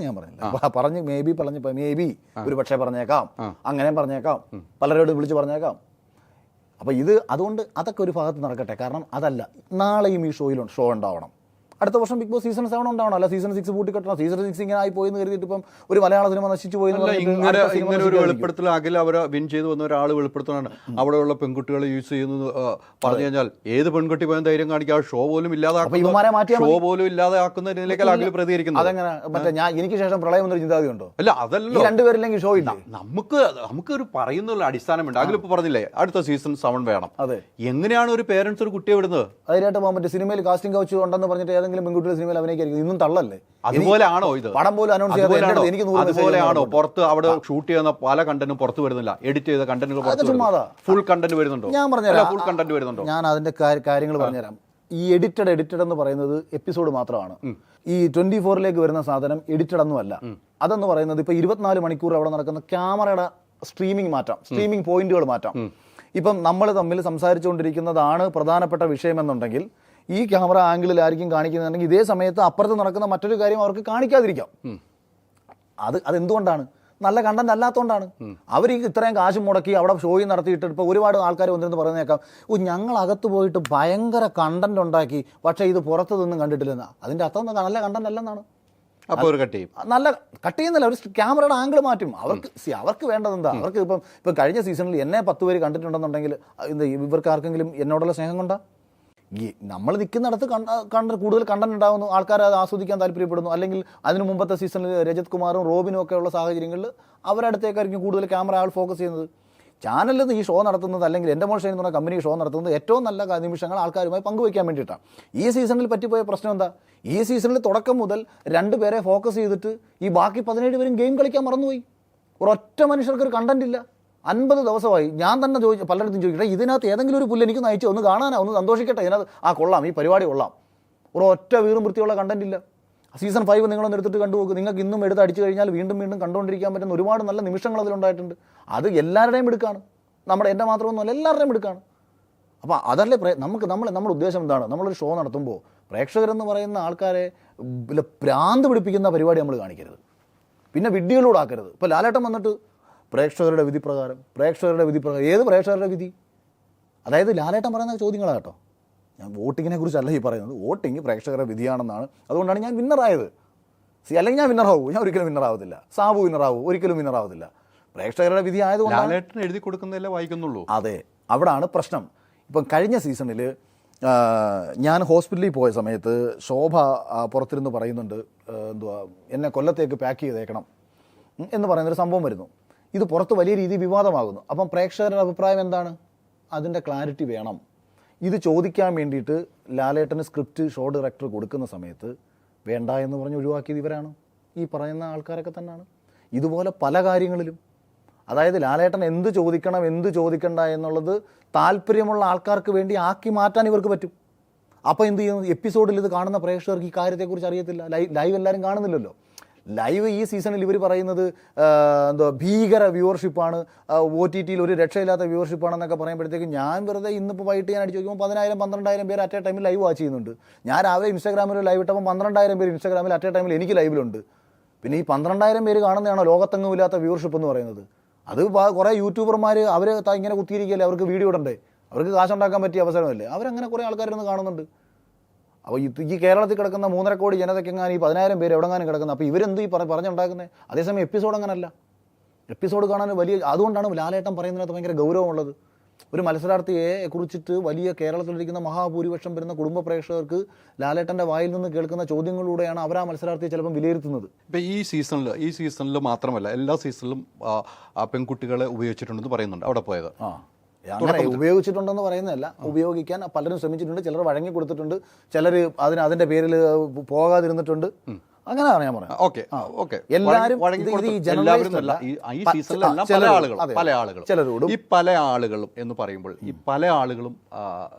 A: ഞാൻ പറഞ്ഞില്ല, മേ ബി ഒരു പക്ഷേ പറഞ്ഞേക്കാം, അങ്ങനെ പറഞ്ഞേക്കാം, പലരോടും വിളിച്ച് പറഞ്ഞേക്കാം. അപ്പോൾ ഇത് അതുകൊണ്ട് അതൊക്കെ ഒരു ഭാഗത്ത് നടക്കട്ടെ. കാരണം അതല്ല, നാളെയും ഈ ഷോ ഉണ്ടാവണം. അടുത്ത വർഷം ബിഗ് ബോസ് സീസൺ 7 ഉണ്ടാവണം. അല്ല സീസൺ 6 പൂട്ടിക്കെട്ടണം. സീസൺ 6 ഇങ്ങനെ ആയി പോയി എന്ന് കരുതിയിട്ട് ഇപ്പം ഒരു മലയാള സിനിമ നശിച്ചു പോയി
B: ഇങ്ങനെ ഒരു വെളിപ്പെടുത്തൽ അഖിൽ അവരെ വിൻ ചെയ്ത് വന്ന ഒരാൾ വെളിപ്പെടുത്തലാണ് അവിടെയുള്ള പെൺകുട്ടികളെ യൂസ് ചെയ്യുന്നത് പറഞ്ഞു കഴിഞ്ഞാൽ ഏത് പെൺകുട്ടി പോയാൽ ധൈര്യം കാണിക്കുക, ആ ഷോ പോലും ഇല്ലാതാക്കുന്ന രീതിയിലേക്ക് അഖിൽ പ്രതികരിക്കുന്നത്.
A: അതെങ്ങനെ മറ്റേ എനിക്ക് ശേഷം പ്രളയം എന്നൊരു ചിന്താഗതി ഉണ്ടോ?
B: അല്ല, അതല്ല,
A: രണ്ടുപേരില്ലെങ്കിൽ ഷോ ഇല്ല.
B: നമുക്കൊരു പറയുന്നുള്ള അടിസ്ഥാനമുണ്ട്. അഖിൽ ഇപ്പൊ പറഞ്ഞില്ലേ അടുത്ത സീസൺ 7 വേണം.
A: അതെ,
B: എങ്ങനെയാണ് ഒരു പേരൻസ് ഒരു കുട്ടിയെ വിടുന്നത്?
A: അതിനായിട്ട് പോകാൻ പറ്റും. സിനിമയിൽ കാസ്റ്റിംഗ് കൗച്ച് ഉണ്ടെന്ന് പറഞ്ഞിട്ട് ഏതെങ്കിലും പെൺകുട്ടിയുടെ സിനിമയിൽ അഭിനയിക്കായിരിക്കും. ഇന്നും തള്ളല്ലേ?
B: അതുപോലെയാണോ ഇത്?
A: പടം പോലും അനൗൺസ് ചെയ്യാതെ എനിക്ക്
B: അതുപോലെയാണോ പുറത്ത് അവിടെ ഷൂട്ട് ചെയ്യുന്ന പല കണ്ടന്റും പുറത്ത് വരുന്നില്ല, എഡിറ്റ് ചെയ്ത കണ്ടന്റുകൾ ഫുൾ കണ്ടന്റ് വരുന്നുണ്ടോ?
A: ഞാൻ പറഞ്ഞുതരാം,
B: ഫുൾ കണ്ടന്റ് വരുന്നുണ്ടോ?
A: ഞാൻ അതിന്റെ കാര്യങ്ങൾ പറഞ്ഞുതരാം. ഈ എഡിറ്റഡ് എന്ന് പറയുന്നത് എപ്പിസോഡ് മാത്രമാണ്. ഈ 24ലേക്ക് വരുന്ന സാധനം എഡിറ്റഡ് ഒന്നുമല്ല. അതെന്ന് പറയുന്നത് ഇപ്പൊ 24 മണിക്കൂർ അവിടെ നടക്കുന്ന ക്യാമറയുടെ സ്ട്രീമിംഗ് പോയിന്റുകൾ മാറ്റാം. ഇപ്പം നമ്മൾ തമ്മിൽ സംസാരിച്ചുകൊണ്ടിരിക്കുന്നതാണ് പ്രധാനപ്പെട്ട വിഷയമെന്നുണ്ടെങ്കിൽ ഈ ക്യാമറ ആംഗിളിലായിരിക്കും കാണിക്കുന്നുണ്ടെങ്കിൽ ഇതേ സമയത്ത് അപ്പുറത്ത് നടക്കുന്ന മറ്റൊരു കാര്യം അവർക്ക് കാണിക്കാതിരിക്കാം. അതെന്തുകൊണ്ടാണ്? നല്ല കണ്ടന്റ് അല്ലാത്തതുകൊണ്ടാണ്. അവർ ഇത്രയും കാശ് മുടക്കി അവിടെ ഷോയും നടത്തിയിട്ട് ഇപ്പോൾ ഒരുപാട് ആൾക്കാർ വന്നിരുന്ന് പറയുന്നേക്കാം, ഞങ്ങൾ അകത്ത് പോയിട്ട് ഭയങ്കര കണ്ടന്റ് ഉണ്ടാക്കി, പക്ഷേ ഇത് പുറത്ത് നിന്നും കണ്ടിട്ടില്ലെന്നാ. അതിൻ്റെ അർത്ഥം നല്ല കണ്ടന്റ് അല്ലെന്നാണ്.
B: അപ്പോൾ ഒരു കട്ട് ചെയ്യും.
A: നല്ല കട്ട് ചെയ്യുന്നില്ല, ഒരു ക്യാമറയുടെ ആംഗിൾ മാറ്റും. അവർക്ക് വേണ്ടത് എന്താ? അവർക്ക് ഇപ്പം കഴിഞ്ഞ സീസണിൽ എന്നെ 10 പേര് കണ്ടിട്ടുണ്ടെന്നുണ്ടെങ്കിൽ ഇവർക്ക് ആർക്കെങ്കിലും എന്നോടുള്ള സ്നേഹം കൊണ്ടാ? നമ്മൾ നിൽക്കുന്നിടത്ത് കൂടുതൽ കണ്ടന്റ് ഉണ്ടാകുന്നു, ആൾക്കാർ അത് ആസ്വദിക്കാൻ താല്പര്യപ്പെടുന്നു. അല്ലെങ്കിൽ അതിന് മുമ്പത്തെ സീസണിൽ രജത് കുമാറും റോബിനും ഒക്കെ ഉള്ള സാഹചര്യങ്ങളിൽ അവരടുത്തേക്കായിരിക്കും കൂടുതൽ ക്യാമറ ആൾ ഫോക്കസ് ചെയ്യുന്നത്. ചാനലിൽ ഈ ഷോ നടത്തുന്നത് അല്ലെങ്കിൽ എൻ്റെ മോഷൻ എന്ന് പറഞ്ഞ കമ്പനി ഷോ നടത്തുന്നത് ഏറ്റവും നല്ല നിമിഷങ്ങൾ ആൾക്കാരുമായി പങ്കുവയ്ക്കാൻ വേണ്ടിയിട്ടാണ്. ഈ സീസണിൽ പറ്റിപ്പോയ പ്രശ്നം എന്താ? ഈ സീസണിൽ തുടക്കം മുതൽ 2 പേരെ ഫോക്കസ് ചെയ്തിട്ട് ഈ ബാക്കി 17 പേരും ഗെയിം കളിക്കാൻ മറന്നുപോയി. ഒരൊറ്റ മനുഷ്യർക്ക് ഒരു കണ്ടന്റ് ഇല്ല. 50 ദിവസമായി ഞാൻ തന്നെ പലയിടത്തും ചോദിക്കട്ടെ, ഇതിനകത്ത് ഏതെങ്കിലും ഒരു പുല്ല് എനിക്കൊന്ന് അയച്ചു, ഒന്ന് കാണാനാ, ഒന്ന് സന്തോഷിക്കട്ടെ, ഇതിനകത്ത് കൊള്ളാം, ഈ പരിപാടി കൊള്ളാം. ഒരൊറ്റ വീറും വൃത്തിയുള്ള കണ്ടന്റ് ഇല്ല. സീസൺ 5 നിങ്ങളൊന്ന് എടുത്തിട്ട് കണ്ടുപോകും. നിങ്ങൾക്ക് ഇന്നും എടുത്ത് അടിച്ചു കഴിഞ്ഞാൽ വീണ്ടും കണ്ടുകൊണ്ടിരിക്കാൻ പറ്റുന്ന ഒരുപാട് നല്ല നിമിഷങ്ങൾ അതിലുണ്ടായിട്ടുണ്ട്. അത് എല്ലാവരുടെയും എടുക്കാണ്, എൻ്റെ മാത്രമൊന്നുമല്ല, എല്ലാവരുടെയും എടുക്കാണ്. അപ്പോൾ അതല്ലേ നമ്മുടെ ഉദ്ദേശം എന്താണ്? നമ്മളൊരു ഷോ നടത്തുമ്പോൾ പ്രേക്ഷകരെന്ന് പറയുന്ന ആൾക്കാരെ ഭ്രാന്ത് പിടിപ്പിക്കുന്ന പരിപാടി നമ്മൾ കാണിക്കരുത്, പിന്നെ വിഡ്ഢികളോട് ആക്കരുത്. ഇപ്പോൾ ലാലേട്ടൻ വന്നിട്ട് പ്രേക്ഷകരുടെ വിധി പ്രകാരം ഏത് പ്രേക്ഷകരുടെ വിധി? അതായത് ലാലേട്ടൻ പറയുന്ന ചോദ്യങ്ങളാണ് കേട്ടോ. ഞാൻ വോട്ടിങ്ങിനെ കുറിച്ചല്ല ഈ പറയുന്നത്. വോട്ടിങ് പ്രേക്ഷകരുടെ വിധിയാണെന്നാണ്. അതുകൊണ്ടാണ് ഞാൻ വിന്നറായത്. അല്ലെങ്കിൽ ഞാൻ വിന്നറാവൂ? ഞാൻ ഒരിക്കലും വിന്നറാവത്തില്ല. സാബു വിന്നറാവൂ? ഒരിക്കലും വിന്നറാവത്തില്ല. പ്രേക്ഷകരുടെ വിധി ആയതുകൊണ്ടാണ്
B: എഴുതി കൊടുക്കുന്നതല്ലേ വായിക്കുന്നുള്ളൂ.
A: അതെ, അവിടാണ് പ്രശ്നം. ഇപ്പം കഴിഞ്ഞ സീസണിൽ ഞാൻ ഹോസ്പിറ്റലിൽ പോയ സമയത്ത് ശോഭ പുറത്തിരുന്ന് പറയുന്നുണ്ട്, എന്നെ കൊല്ലത്തേക്ക് പാക്ക് ചെയ്തേക്കണം എന്ന് പറയുന്നൊരു സംഭവം വരുന്നു. ഇത് പുറത്ത് വലിയ രീതിയിൽ വിവാദമാകുന്നു. അപ്പം പ്രേക്ഷകരുടെ അഭിപ്രായം എന്താണ്? അതിൻ്റെ ക്ലാരിറ്റി വേണം. ഇത് ചോദിക്കാൻ വേണ്ടിയിട്ട് ലാലേട്ടന് സ്ക്രിപ്റ്റ് ഷോ ഡയറക്ടർ കൊടുക്കുന്ന സമയത്ത് വേണ്ട എന്ന് പറഞ്ഞ് ഒഴിവാക്കിയത് ഇവരാണ്, ഈ പറയുന്ന ആൾക്കാരൊക്കെ തന്നെയാണ്. ഇതുപോലെ പല കാര്യങ്ങളിലും, അതായത് ലാലേട്ടൻ എന്ത് ചോദിക്കണം എന്ത് ചോദിക്കണ്ട എന്നുള്ളത് താല്പര്യമുള്ള ആൾക്കാർക്ക് വേണ്ടി ആക്കി മാറ്റാൻ ഇവർക്ക് പറ്റും. അപ്പോൾ എന്ത് ചെയ്യുന്നു? എപ്പിസോഡിൽ ഇത് കാണുന്ന പ്രേക്ഷകർക്ക് ഈ കാര്യത്തെക്കുറിച്ച് അറിയത്തില്ല. ലൈവ് എല്ലാവരും കാണുന്നില്ലല്ലോ. ലൈവ് ഈ സീസണിൽ ഇവർ പറയുന്നത് ഭീകര വ്യൂവർഷിപ്പാണ്, OTTയിൽ ഒരു രക്ഷയില്ലാത്ത വ്യൂവർഷിപ്പാണെന്നൊക്കെ പറയുമ്പോഴത്തേക്കും ഞാൻ വെറുതെ ഇന്നിപ്പോൾ വൈകിട്ട് ഞാൻ അടിച്ച് നോക്കുമ്പോൾ 10,000-12,000 പേര് അറ്റ് എ ടൈമിൽ ലൈവ് വാച്ച് ചെയ്യുന്നുണ്ട്. ഞാൻ രാവിലെ ഇൻസ്റ്റാഗ്രാമിൽ ലൈവ് ഇട്ടപ്പോൾ 12,000 പേര് ഇൻസ്റ്റാഗ്രാമിൽ അറ്റ് എ ടൈമിൽ എനിക്ക് ലൈവിലുണ്ട്. പിന്നെ ഈ 12,000 പേര് കാണുന്നതാണോ ലോകത്തെങ്ങും ഇല്ലാത്ത വ്യൂവർഷിപ്പ് എന്ന് പറയുന്നത്? അത് കുറേ യൂട്യൂബർമാർ അവർ ഇങ്ങനെ കുത്തിയിരിക്കുകയല്ലേ, അവർക്ക് വീഡിയോ ഇടണ്ടേ, അവർക്ക് കാശുണ്ടാക്കാൻ പറ്റിയ അവസരമല്ലേ, അവരങ്ങനെ കുറേ ആൾക്കാരൊന്ന് കാണുന്നുണ്ട്. അപ്പോൾ ഈ കേരളത്തിൽ കിടക്കുന്ന 3.5 കോടി ജനതയ്ക്കെങ്ങാനും ഈ 10,000 പേര് എവിടെങ്ങാനും കിടക്കുന്നത്. അപ്പോൾ ഇവരെന്ത് ഈ പറഞ്ഞുണ്ടാക്കുന്നത്? അതേസമയം എപ്പിസോഡ് അങ്ങനല്ല. എപ്പിസോഡ് കാണാൻ വലിയ, അതുകൊണ്ടാണ് ലാലേട്ടൻ പറയുന്നതിനകത്ത് ഭയങ്കര ഗൗരവമുള്ളത്. ഒരു മത്സരാർത്ഥിയെ കുറിച്ചിട്ട് വലിയ കേരളത്തിലിരിക്കുന്ന മഹാഭൂരിപക്ഷം വരുന്ന കുടുംബ പ്രേക്ഷകർക്ക് ലാലേട്ടൻ്റെ വായിൽ നിന്ന് കേൾക്കുന്ന ചോദ്യങ്ങളിലൂടെയാണ് അവർ ആ മത്സരാർത്ഥിയെ ചിലപ്പോൾ വിലയിരുത്തുന്നത്.
B: ഇപ്പം ഈ സീസണിൽ മാത്രമല്ല എല്ലാ സീസണിലും പെൺകുട്ടികളെ ഉപയോഗിച്ചിട്ടുണ്ടെന്ന് പറയുന്നുണ്ട്. അവിടെ പോയത്
A: അങ്ങനെ ഉപയോഗിച്ചിട്ടുണ്ടെന്ന് പറയുന്നതല്ല, ഉപയോഗിക്കാൻ പലരും ശ്രമിച്ചിട്ടുണ്ട്. ചിലർ വഴങ്ങി കൊടുത്തിട്ടുണ്ട്, ചിലർ അതിൻ്റെ പേരിൽ പോകാതിരുന്നിട്ടുണ്ട്. അങ്ങനെയാണ് ഞാൻ പറഞ്ഞത്. എല്ലാവരും
B: ചിലരോടും ഈ പല ആളുകളും എന്ന് പറയുമ്പോൾ ഈ പല ആളുകളും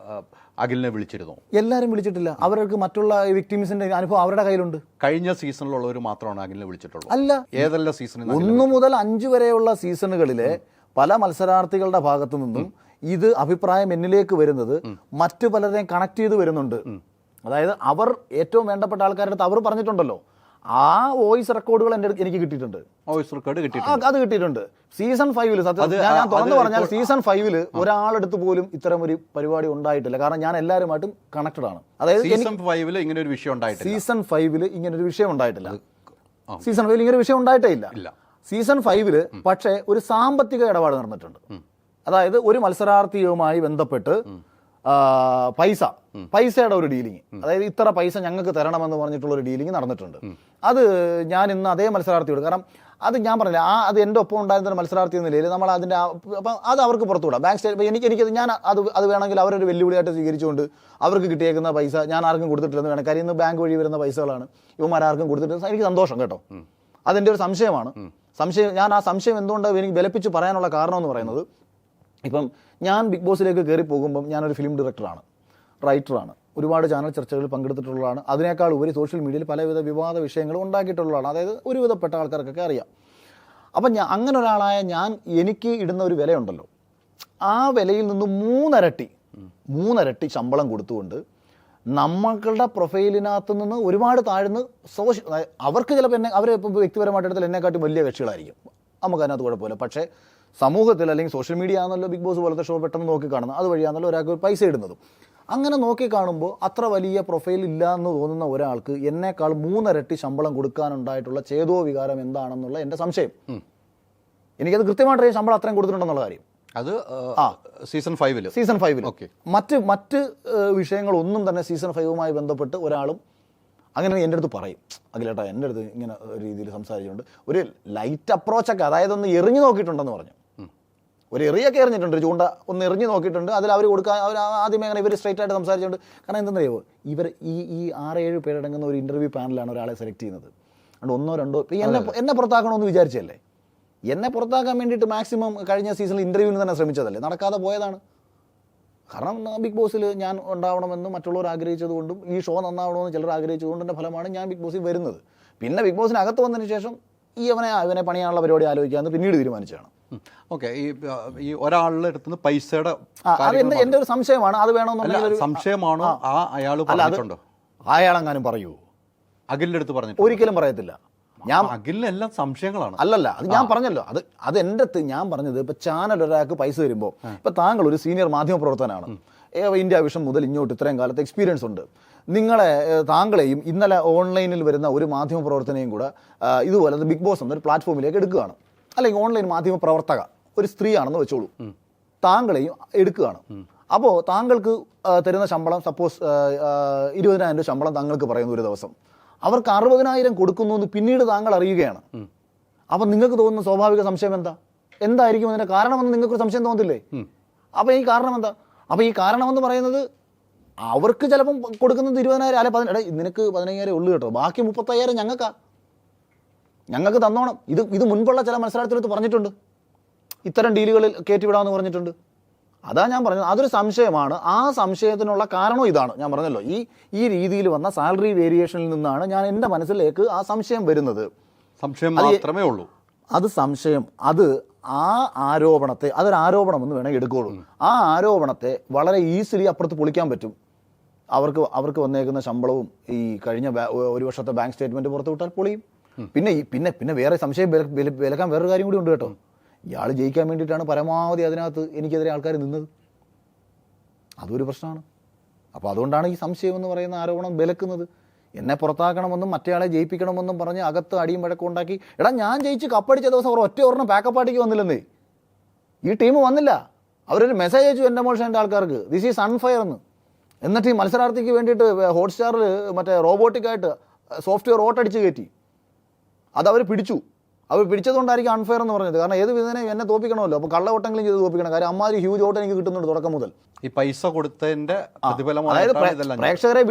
B: അഖിലിനെ വിളിച്ചിരുന്നു.
A: എല്ലാവരും വിളിച്ചിട്ടില്ല. അവർക്ക് മറ്റുള്ള വിക്ടിംസിന്റെ അനുഭവം അവരുടെ കയ്യിലുണ്ട്.
B: കഴിഞ്ഞ സീസണിലുള്ളവർ മാത്രമാണ് അഖിലിനെ വിളിച്ചിട്ടുള്ളത്.
A: അല്ല,
B: ഏതെല്ലാം സീസണിൽ
A: 1 മുതൽ 5 വരെയുള്ള സീസണുകളിലെ പല മത്സരാർത്ഥികളുടെ ഭാഗത്തു നിന്നും ഇത് അഭിപ്രായം എന്നിലേക്ക് വരുന്നത് മറ്റു പലരെയും കണക്ട് ചെയ്ത് വരുന്നുണ്ട്. അതായത് അവർ ഏറ്റവും വേണ്ടപ്പെട്ട ആൾക്കാരുടെ അടുത്ത് അവർ പറഞ്ഞിട്ടുണ്ടല്ലോ,
C: ആ വോയിസ് റെക്കോർഡുകൾ എനിക്ക് കിട്ടിയിട്ടുണ്ട്.
B: വോയിസ് റെക്കോർഡ് കിട്ടിയിട്ടുണ്ട്.
C: അത് കിട്ടിയിട്ടുണ്ട്. സീസൺ 5 സത്യം ഞാൻ തുറന്നു പറഞ്ഞാൽ സീസൺ 5 ഒരാളെടുത്ത് പോലും ഇത്തരം ഒരു പരിപാടി ഉണ്ടായിട്ടില്ല. കാരണം ഞാൻ എല്ലാവരുമായിട്ടും കണക്റ്റഡ് ആണ്. അതായത്
B: സീസൺ 5 ഇങ്ങനെ ഒരു വിഷയം ഉണ്ടായിട്ടില്ല.
C: സീസൺ 5 ഇങ്ങനെ ഒരു വിഷയം ഉണ്ടായിട്ടില്ല. സീസൺ 5 ഇങ്ങനെ ഒരു വിഷയം ഉണ്ടായിട്ടേ ഇല്ല. സീസൺ 5 പക്ഷേ ഒരു സാമ്പത്തിക ഇടപാട് നടന്നിട്ടുണ്ട്. അതായത് ഒരു മത്സരാർത്ഥിയുമായി ബന്ധപ്പെട്ട് പൈസയുടെ ഒരു ഡീലിങ്, അതായത് ഇത്ര പൈസ ഞങ്ങൾക്ക് തരണമെന്ന് പറഞ്ഞിട്ടുള്ള ഒരു ഡീലിങ് നടന്നിട്ടുണ്ട്. അത് ഞാൻ ഇന്ന് അതേ മത്സരാർത്ഥിയോട്, കാരണം അത് ഞാൻ പറഞ്ഞില്ല, അത് എൻ്റെ ഒപ്പം ഉണ്ടായിരുന്ന ഒരു മത്സരാർത്ഥി എന്ന നിലയിൽ നമ്മൾ അതിൻ്റെ അപ്പം അത് അവർക്ക് പുറത്തുവിടാം. ബാങ്ക് സ്റ്റേറ്റ് എനിക്കത് ഞാൻ അത് വേണമെങ്കിൽ അവരൊരു വെല്ലുവിളിയായിട്ട് സ്വീകരിച്ചുകൊണ്ട് അവർക്ക് കിട്ടിയേക്കുന്ന പൈസ ഞാൻ ആർക്കും കൊടുത്തിട്ടില്ലെന്ന് വേണം. കാര്യം ഇന്ന് ബാങ്ക് വഴി വരുന്ന പൈസകളാണ്, ഇവന്മാരാർക്കും കൊടുത്തിട്ട് എനിക്ക് സന്തോഷം കേട്ടോ. അതെൻ്റെ ഒരു സംശയമാണ്. ഞാൻ ആ സംശയം എന്തുകൊണ്ട് എനിക്ക് ബലപ്പിച്ച് പറയാനുള്ള കാരണം എന്ന് പറയുന്നത്, ഇപ്പം ഞാൻ ബിഗ് ബോസിലേക്ക് കയറി പോകുമ്പം ഞാനൊരു ഫിലിം ഡയറക്ടറാണ്, റൈറ്ററാണ്, ഒരുപാട് ചാനൽ ചർച്ചകളിൽ പങ്കെടുത്തിട്ടുള്ളതാണ്. അതിനേക്കാൾ ഉപരി സോഷ്യൽ മീഡിയയിൽ പലവിധ വിവാദ വിഷയങ്ങളും ഉണ്ടാക്കിയിട്ടുള്ളതാണ്. അതായത് ഒരുവിധപ്പെട്ട ആൾക്കാർക്കൊക്കെ അറിയാം. അപ്പം അങ്ങനെ ഒരാളായ എനിക്ക് ഇടുന്ന ഒരു വിലയുണ്ടല്ലോ, ആ വിലയിൽ നിന്ന് മൂന്നരട്ടി ശമ്പളം കൊടുത്തുകൊണ്ട് നമ്മളുടെ പ്രൊഫൈലിനകത്ത് നിന്ന് ഒരുപാട് താഴ്ന്ന് അവർക്ക് ചിലപ്പോൾ അവരെ ഇപ്പോൾ വ്യക്തിപരമായിട്ട് എടുത്താൽ എന്നെക്കാട്ടി വലിയ കക്ഷികളായിരിക്കും, നമുക്കതിനകത്ത് കുഴപ്പമില്ല. പക്ഷേ സമൂഹത്തിൽ അല്ലെങ്കിൽ സോഷ്യൽ മീഡിയ ആണല്ലോ ബിഗ് ബോസ് പോലത്തെ ഷോ പെട്ടെന്ന് നോക്കി കാണുന്നത്, അതുവഴിയാണല്ലോ ഒരാൾക്ക് പൈസ ഇടുന്നതും. അങ്ങനെ നോക്കി കാണുമ്പോൾ അത്ര വലിയ പ്രൊഫൈൽ ഇല്ല എന്ന് തോന്നുന്ന ഒരാൾക്ക് എന്നേക്കാൾ 3 ഇരട്ടി ശമ്പളം കൊടുക്കാനുണ്ടായിട്ടുള്ള ചേതോ വികാരം എന്താണെന്നുള്ള എൻ്റെ സംശയം. എനിക്കത് കൃത്യമായിട്ട് ശമ്പളം അത്രയും കൊടുത്തിട്ടുണ്ടെന്നുള്ള കാര്യം
B: അത് സീസൺ 5
C: ഓക്കെ. മറ്റ് വിഷയങ്ങളൊന്നും തന്നെ സീസൺ 5 ബന്ധപ്പെട്ട് ഒരാളും അങ്ങനെ എൻ്റെ അടുത്ത് പറയും, അഖിലേട്ടാ എൻ്റെ അടുത്ത് ഇങ്ങനെ രീതിയിൽ സംസാരിച്ചുകൊണ്ട് ഒരു ലൈറ്റ് അപ്രോച്ചൊക്കെ, അതായത് ഒന്ന് എറിഞ്ഞു നോക്കിയിട്ടുണ്ടെന്ന് പറഞ്ഞു. ഒരു എറിയൊക്കെ എറിഞ്ഞിട്ടുണ്ട്, ഒരു ചൂണ്ട ഒന്ന് എറിഞ്ഞു നോക്കിയിട്ടുണ്ട്. അതിൽ അവർ കൊടുക്കാൻ അവർ ആദ്യമേ അങ്ങനെ ഇവർ സ്ട്രൈറ്റ് ആയിട്ട് സംസാരിച്ചുകൊണ്ട്, കാരണം എന്തെന്നറിയോ, ഇവർ ഈ 6-7 പേരടങ്ങുന്ന ഒരു ഇൻ്റർവ്യൂ പാനലാണ് ഒരാളെ സെലക്ട് ചെയ്യുന്നത്. അതുകൊണ്ട് 1-2 ഇപ്പം എന്നെ പുറത്താക്കണമെന്ന് വിചാരിച്ചല്ലേ, എന്നെ പുറത്താക്കാൻ വേണ്ടിയിട്ട് മാക്സിമം കഴിഞ്ഞ സീസണിൽ ഇൻ്റർവ്യൂവിന് തന്നെ ശ്രമിച്ചതല്ലേ, നടക്കാതെ പോയതാണ്. കാരണം ബിഗ് ബോസിൽ ഞാൻ ഉണ്ടാവണമെന്ന് മറ്റുള്ളവർ ആഗ്രഹിച്ചതുകൊണ്ടും ഈ ഷോ നന്നാവണമെന്ന് ചിലർ ആഗ്രഹിച്ചതുകൊണ്ടിൻ്റെ ഫലമാണ് ഞാൻ ബിഗ് ബോസിൽ വരുന്നത്. പിന്നെ ബിഗ് ബോസിനകത്ത് വന്നതിന് ശേഷം ഇവനെ പണിയാനുള്ള പരിപാടി ആലോചിക്കാമെന്ന് പിന്നീട് തീരുമാനിച്ചതാണ്.
B: ഓക്കെ. ഈ ഒരാളുടെ അടുത്ത് നിന്ന് പൈസയുടെ
C: അത് എൻ്റെ ഒരു സംശയമാണ്. അത് വേണമെന്നുണ്ടെങ്കിൽ
B: സംശയമാണോ അയാൾ പറഞ്ഞിട്ടുണ്ടോ?
C: അയാളെങ്ങാനും പറയൂ?
B: അഖിലിന്റെ അടുത്ത് പറഞ്ഞു?
C: ഒരിക്കലും പറയത്തില്ല.
B: അഖിലിനെല്ലാം സംശയങ്ങളാണ്.
C: അല്ലല്ല, അത് ഞാൻ പറഞ്ഞല്ലോ, അത് എൻ്റെ അടുത്ത് ഞാൻ പറഞ്ഞത്, ഇപ്പൊ ചാനൽ ഒരാൾക്ക് പൈസ തരുമ്പോൾ, ഇപ്പൊ താങ്കൾ ഒരു സീനിയർ മാധ്യമ പ്രവർത്തനാണ്, ഇന്ത്യ വിഷൻ മുതൽ ഇങ്ങോട്ട് ഇത്രയും കാലത്ത് എക്സ്പീരിയൻസ് ഉണ്ട്. താങ്കളെയും ഇന്നലെ ഓൺലൈനിൽ വരുന്ന ഒരു മാധ്യമ പ്രവർത്തനയും കൂടെ ഇതുപോലെ ബിഗ് ബോസ് എന്നൊരു പ്ലാറ്റ്ഫോമിലേക്ക് എടുക്കുകയാണ്, അല്ലെങ്കിൽ ഓൺലൈൻ മാധ്യമ പ്രവർത്തക ഒരു സ്ത്രീയാണെന്ന് വെച്ചോളൂ, താങ്കളെയും എടുക്കുകയാണ്. അപ്പോൾ താങ്കൾക്ക് തരുന്ന ശമ്പളം സപ്പോസ് 20,000 രൂപ ശമ്പളം താങ്കൾക്ക് പറയുന്ന ഒരു ദിവസം, അവർക്ക് 60,000 കൊടുക്കുന്നു എന്ന് പിന്നീട് താങ്കൾ അറിയുകയാണ്. അപ്പം നിങ്ങൾക്ക് തോന്നുന്ന സ്വാഭാവിക സംശയം എന്തായിരിക്കും അതിൻ്റെ കാരണമെന്ന് നിങ്ങൾക്ക് സംശയം തോന്നത്തില്ലേ? അപ്പം ഈ കാരണം എന്താ? അപ്പം ഈ കാരണമെന്ന് പറയുന്നത് അവർക്ക് ചിലപ്പം കൊടുക്കുന്നത് 20,000 അല്ലെ നിനക്ക് 15,000 ഉള്ളു കേട്ടോ, ബാക്കി 35,000 ഞങ്ങൾക്ക് തന്നോണം. ഇത് മുൻപുള്ള ചില മത്സരാർത്ഥികളടുത്ത് പറഞ്ഞിട്ടുണ്ട്, ഇത്തരം ഡീലുകളിൽ കയറ്റിവിടാമെന്ന് പറഞ്ഞിട്ടുണ്ട്. അതാ ഞാൻ പറഞ്ഞത്, അതൊരു സംശയമാണ്. ആ സംശയത്തിനുള്ള കാരണം ഇതാണ്, ഞാൻ പറഞ്ഞല്ലോ, ഈ രീതിയിൽ വന്ന സാലറി വേരിയേഷനിൽ നിന്നാണ് ഞാൻ എൻ്റെ മനസ്സിലേക്ക് ആ സംശയം വരുന്നത്.
B: സംശയം മാത്രമേ ഉള്ളൂ.
C: അത് സംശയം, അത് ആ ആരോപണത്തെ, അതൊരു ആരോപണമെന്ന് വേണമെങ്കിൽ എടുക്കുകയുള്ളൂ. ആ ആരോപണത്തെ വളരെ ഈസിലി അപ്പുറത്ത് പൊളിക്കാൻ പറ്റും. അവർക്ക് വന്നേക്കുന്ന ശമ്പളവും ഈ കഴിഞ്ഞ ഒരു വർഷത്തെ ബാങ്ക് സ്റ്റേറ്റ്മെൻറ്റ് പുറത്ത് വിട്ടാൽ പൊളിയും. പിന്നെ വേറെ സംശയം വിലക്കാൻ വേറൊരു കാര്യം കൂടി ഉണ്ട് കേട്ടോ. ഇയാൾ ജയിക്കാൻ വേണ്ടിയിട്ടാണ് പരമാവധി അതിനകത്ത് എനിക്കെതിരെ ആൾക്കാർ നിന്നത്. അതൊരു പ്രശ്നമാണ്. അപ്പോൾ അതുകൊണ്ടാണ് ഈ സംശയം എന്ന് പറയുന്ന ആരോപണം വിലക്കുന്നത്. എന്നെ പുറത്താക്കണമെന്നും മറ്റേയാളെ ജയിപ്പിക്കണമെന്നും പറഞ്ഞ് അകത്ത് അടിയും വഴക്കം ഉണ്ടാക്കി. ഞാൻ ജയിച്ച് കപ്പടിച്ച ദിവസം അവർ ഒരെണ്ണം പാക്കപ്പ് പാർട്ടിക്ക് വന്നില്ലെന്നേ, ഈ ടീം വന്നില്ല. അവരൊരു മെസ്സേജ് അയച്ചു എൻ്റെ മോൾഷൻ്റെ ആൾക്കാർക്ക്, ദിസ് ഈസ് അൺഫെയർ എന്ന്. എന്നിട്ട് ഈ മത്സരാർത്ഥിക്ക് വേണ്ടിയിട്ട് ഹോട്ട്സ്റ്റാറിൽ മറ്റേ റോബോട്ടിക്കായിട്ട് സോഫ്റ്റ്വെയർ ഓട്ടടിച്ച് കയറ്റി. അതവർ പിടിച്ചു. അവർ പിടിച്ചതുകൊണ്ടായിരിക്കും അൺഫെയർ എന്ന് പറഞ്ഞത്. കാരണം ഏത് വിധേന എന്നെ തോപ്പിക്കണമല്ലോ, അപ്പോൾ കള്ളവോട്ടെങ്കിലും ചെയ്ത് തോപ്പിക്കണം. കാര്യം അമ്മാതിരി ഹ്യൂജ് ഓട്ട് എനിക്ക് കിട്ടുന്നുണ്ട് തുടക്കം മുതൽ.
B: ഈ പൈസ കൊടുത്തതിൻ്റെ
C: അതായത് പ്രേക്ഷകരെ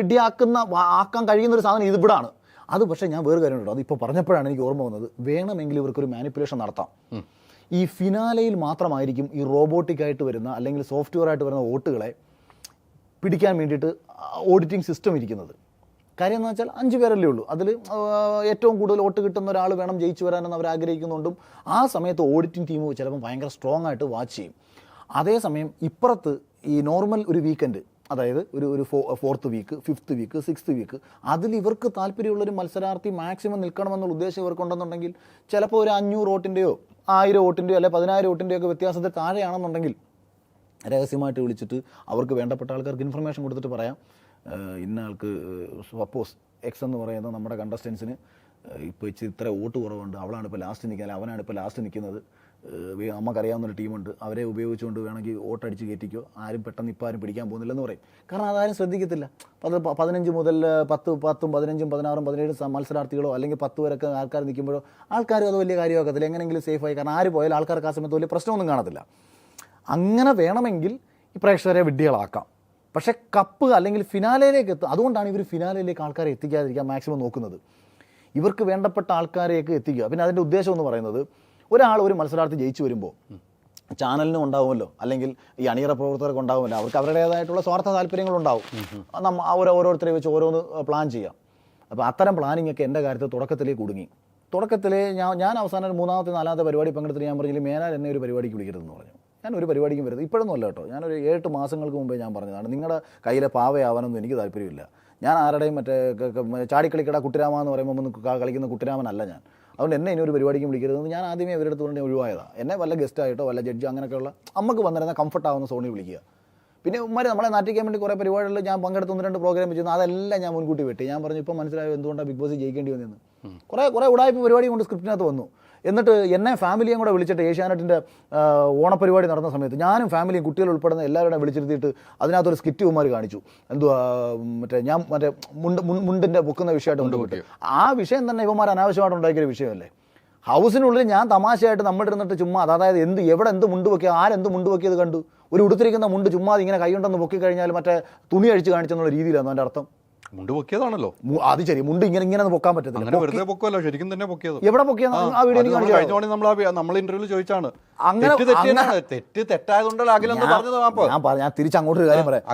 C: ആക്കാൻ കഴിയുന്ന ഒരു സാധനം ഇതിവിടാണ്. അത് പക്ഷേ ഞാൻ വേറെ കാര്യം കേട്ടോ, അതിപ്പോൾ പറഞ്ഞപ്പോഴാണ് എനിക്ക് ഓർമ്മ വന്നത്. വേണമെങ്കിൽ ഇവർക്കൊരു മാനിപ്പുലേഷൻ നടത്താം. ഈ ഫിനാലയിൽ മാത്രമായിരിക്കും ഈ റോബോട്ടിക്കായിട്ട് വരുന്ന അല്ലെങ്കിൽ സോഫ്റ്റ്വെയർ ആയിട്ട് വരുന്ന വോട്ടുകളെ പിടിക്കാൻ വേണ്ടിയിട്ട് ഓഡിറ്റിംഗ് സിസ്റ്റം ഇരിക്കുന്നത്. കാര്യം എന്ന് വെച്ചാൽ 5 പേരല്ലേ ഉള്ളൂ. അതിൽ ഏറ്റവും കൂടുതൽ വോട്ട് കിട്ടുന്ന ഒരാൾ വേണം ജയിച്ചു വരാനെന്ന് അവർ ആഗ്രഹിക്കുന്നുണ്ടും ആ സമയത്ത് ഓഡിറ്റിംഗ് ടീം ചിലപ്പോൾ ഭയങ്കര സ്ട്രോങ് ആയിട്ട് വാച്ച് ചെയ്യും. അതേസമയം ഇപ്പുറത്ത് ഈ നോർമൽ ഒരു വീക്കെൻഡ്, അതായത് ഒരു 4th week 5th week 6th week അതിൽ ഇവർക്ക് താല്പര്യമുള്ളൊരു മത്സരാർത്ഥി മാക്സിമം നിൽക്കണമെന്നുള്ള ഉദ്ദേശം ഇവർക്കുണ്ടെന്നുണ്ടെങ്കിൽ ചിലപ്പോൾ ഒരു 500 വോട്ടിൻ്റെയോ 1000 വോട്ടിൻ്റെയോ അല്ലെ 10,000 വോട്ടിൻ്റെയോ ഒക്കെ വ്യത്യാസത്തിൽ താഴെയാണെന്നുണ്ടെങ്കിൽ രഹസ്യമായിട്ട് വിളിച്ചിട്ട് അവർക്ക് വേണ്ടപ്പെട്ട ആൾക്കാർക്ക് ഇൻഫർമേഷൻ കൊടുത്തിട്ട് പറയാം, ഇന്ന ആൾക്ക് സപ്പോസ് എക്സ് എന്ന് പറയുന്ന നമ്മുടെ കണ്ടസ്റ്റൻസിന് ഇപ്പോൾ ഇത്ര വോട്ട് കുറവുണ്ട്, അവളാണ് ഇപ്പോൾ ലാസ്റ്റ് നിൽക്കുക, അവനാണ് ഇപ്പോൾ ലാസ്റ്റ് നിൽക്കുന്നത്, നമുക്കറിയാവുന്നൊരു ടീമുണ്ട്, അവരെ ഉപയോഗിച്ചുകൊണ്ട് വേണമെങ്കിൽ വോട്ടടിച്ച് കയറ്റിക്കോ, ആരും പെട്ടെന്ന് ഇപ്പോൾ ആരും പിടിക്കാൻ പോകുന്നില്ലെന്ന് പറയും. കാരണം അതാരും ശ്രദ്ധിക്കത്തില്ല. 15 മുതൽ 10, 15, 16, 17 മത്സരാർത്ഥികളോ അല്ലെങ്കിൽ 10 വരെയൊക്കെ ആൾക്കാർ നിൽക്കുമ്പോഴോ ആൾക്കാരും അത് വലിയ കാര്യമാക്കത്തില്ല, എങ്ങനെയെങ്കിലും സേഫായി. കാരണം ആര് പോയാലും ആൾക്കാർക്ക് ആ സമയത്ത് വലിയ പ്രശ്നമൊന്നും കാണത്തില്ല. അങ്ങനെ വേണമെങ്കിൽ ഈ പ്രേക്ഷകരെ വിഡ്ഢികളാക്കാം. പക്ഷേ കപ്പ് അല്ലെങ്കിൽ ഫിനാലയിലേക്ക് എത്തും. അതുകൊണ്ടാണ് ഇവർ ഫിനാലയിലേക്ക് ആൾക്കാരെ എത്തിക്കാതിരിക്കാൻ മാക്സിമം നോക്കുന്നത്. ഇവർക്ക് വേണ്ടപ്പെട്ട ആൾക്കാരെയൊക്കെ എത്തിക്കുക. പിന്നെ അതിൻ്റെ ഉദ്ദേശം എന്ന് പറയുന്നത്, ഒരാൾ ഒരു മത്സരാർത്ഥി ജയിച്ചു വരുമ്പോൾ ചാനലിനും ഉണ്ടാവുമല്ലോ, അല്ലെങ്കിൽ ഈ അണിയറ പ്രവർത്തകർക്ക് ഉണ്ടാവുമല്ലോ, അവർക്ക് അവരുടേതായിട്ടുള്ള സ്വാർത്ഥ താല്പര്യങ്ങളുണ്ടാവും. ഓരോരുത്തരെ വെച്ച് ഓരോന്ന് പ്ലാൻ ചെയ്യാം. അപ്പോൾ അത്തരം പ്ലാനിങ് ഒക്കെ എൻ്റെ കാര്യത്തിൽ തുടക്കത്തിലേ കുടുങ്ങി. തുടക്കത്തിലേ ഞാൻ അവസാനം 3ാമത്തെ 4ാമത്തെ പരിപാടി പങ്കെടുത്തിട്ട് ഞാൻ പറഞ്ഞില്ല, മേനാൽ എന്നെ ഒരു പരിപാടിക്ക് വിളിക്കരുതെന്ന് പറഞ്ഞു. ഞാൻ ഒരു പരിപാടിക്കും വരുന്നത് ഇപ്പോഴൊന്നും അല്ല കേട്ടോ, ഞാനൊരു 7 മാസങ്ങൾക്ക് മുമ്പേ ഞാൻ പറഞ്ഞതാണ്, നിങ്ങളുടെ കയ്യിലെ പാവയാവാനൊന്നും എനിക്ക് താല്പര്യമില്ല. ഞാൻ ആരുടെയും മറ്റേ ചാടിക്കളിക്കട കുട്ടിരാമ എന്ന് പറയുമ്പോൾ ഒന്ന് കളിക്കുന്ന കുട്ടിരാമനല്ല ഞാൻ. അതുകൊണ്ട് എന്നെ ഇനി ഒരു പരിപാടിക്കും വിളിക്കരുതെന്ന് ഞാൻ ആദ്യമേ അവരുടെ അടുത്ത് പറഞ്ഞ് ഒഴിവായതാണ്. എന്നെ വല്ല ഗസ്റ്റായിട്ടോ വല്ല ജഡ്ജോ അങ്ങനെയൊക്കെയുള്ള നമുക്ക് വന്നിരുന്ന കംഫർട്ട് ആവുന്ന സോണിൽ വിളിക്കുക. പിന്നെ ഉമ്മാരെ നമ്മളെ നാട്ടിക്കാൻ വേണ്ടി കുറേ പരിപാടികളിൽ ഞാൻ പങ്കെടുത്ത് 1-2 പ്രോഗ്രാം വെച്ചിരുന്നു, അതെല്ലാം ഞാൻ മുൻകൂട്ടി വെട്ടി. ഞാൻ പറഞ്ഞു ഇപ്പോൾ മനസ്സിലായോ എന്തുകൊണ്ടാണ് ബിഗ് ബോസ് ജയിക്കേണ്ടി വന്നതെന്ന്. കുറേ ഉടായ്പ പരിപാടി കൊണ്ട് സ്ക്രിപ്റ്റിനകത്ത് വന്നു. എന്നിട്ട് എന്നെ ഫാമിലിയും കൂടെ വിളിച്ചിട്ട് ഏഷ്യാനെറ്റിൻ്റെ ഓണപരിപാടി നടന്ന സമയത്ത് ഞാനും ഫാമിലിയും കുട്ടികൾ ഉൾപ്പെടുന്ന എല്ലാവരുടെയും വിളിച്ചിരുത്തിയിട്ട് അതിനകത്തൊരു സ്കിറ്റ് കുമാർ കാണിച്ചു. എന്തുവാ ഞാൻ മുണ്ടിൻ്റെ പൊക്കുന്ന വിഷയമായിട്ട് കൊണ്ടുപോയിട്ട് ആ വിഷയം തന്നെ ഇവന്മാർ അനാവശ്യമായിട്ട് ഉണ്ടാക്കിയൊരു വിഷയമല്ലേ. ഹൗസിനുള്ളിൽ ഞാൻ തമാശയായിട്ട് നമ്മൾ ഇരുന്നിട്ട് ചുമ്മാ അതായത് എവിടെ എന്ത് മുണ്ട് പൊക്കിയ ആരെന്ത് മുണ്ട് പൊക്കിയത് കണ്ടു. ഒരു ഉടുത്തിരിക്കുന്ന മുണ്ട് ചുമ്മാ ഇങ്ങനെ കൈകൊണ്ടെന്ന് പൊക്കി കഴിഞ്ഞാൽ മറ്റേ തുണി അഴിച്ച് കാണിച്ചെന്നുള്ള രീതിയിലാണ് അതിൻ്റെ അർത്ഥം.
B: മുണ്ട് പൊക്കിയതാണല്ലോ
C: അത് ശരി, മുണ്ട് ഇങ്ങനെ പൊക്കാൻ പറ്റത്തില്ല.
B: വെറുതെ പൊക്കുമല്ലോ, ശരിക്കും തന്നെ പൊക്കിയത്.
C: എവിടെ പൊക്കിയത് ആ വീഡിയോ
B: നമ്മൾ ഇന്റർവ്യൂവിൽ ചോദിച്ചാണ്.
C: ഞാൻ തിരിച്ചങ്ങോട്ടൊരു കാര്യം പറയാം.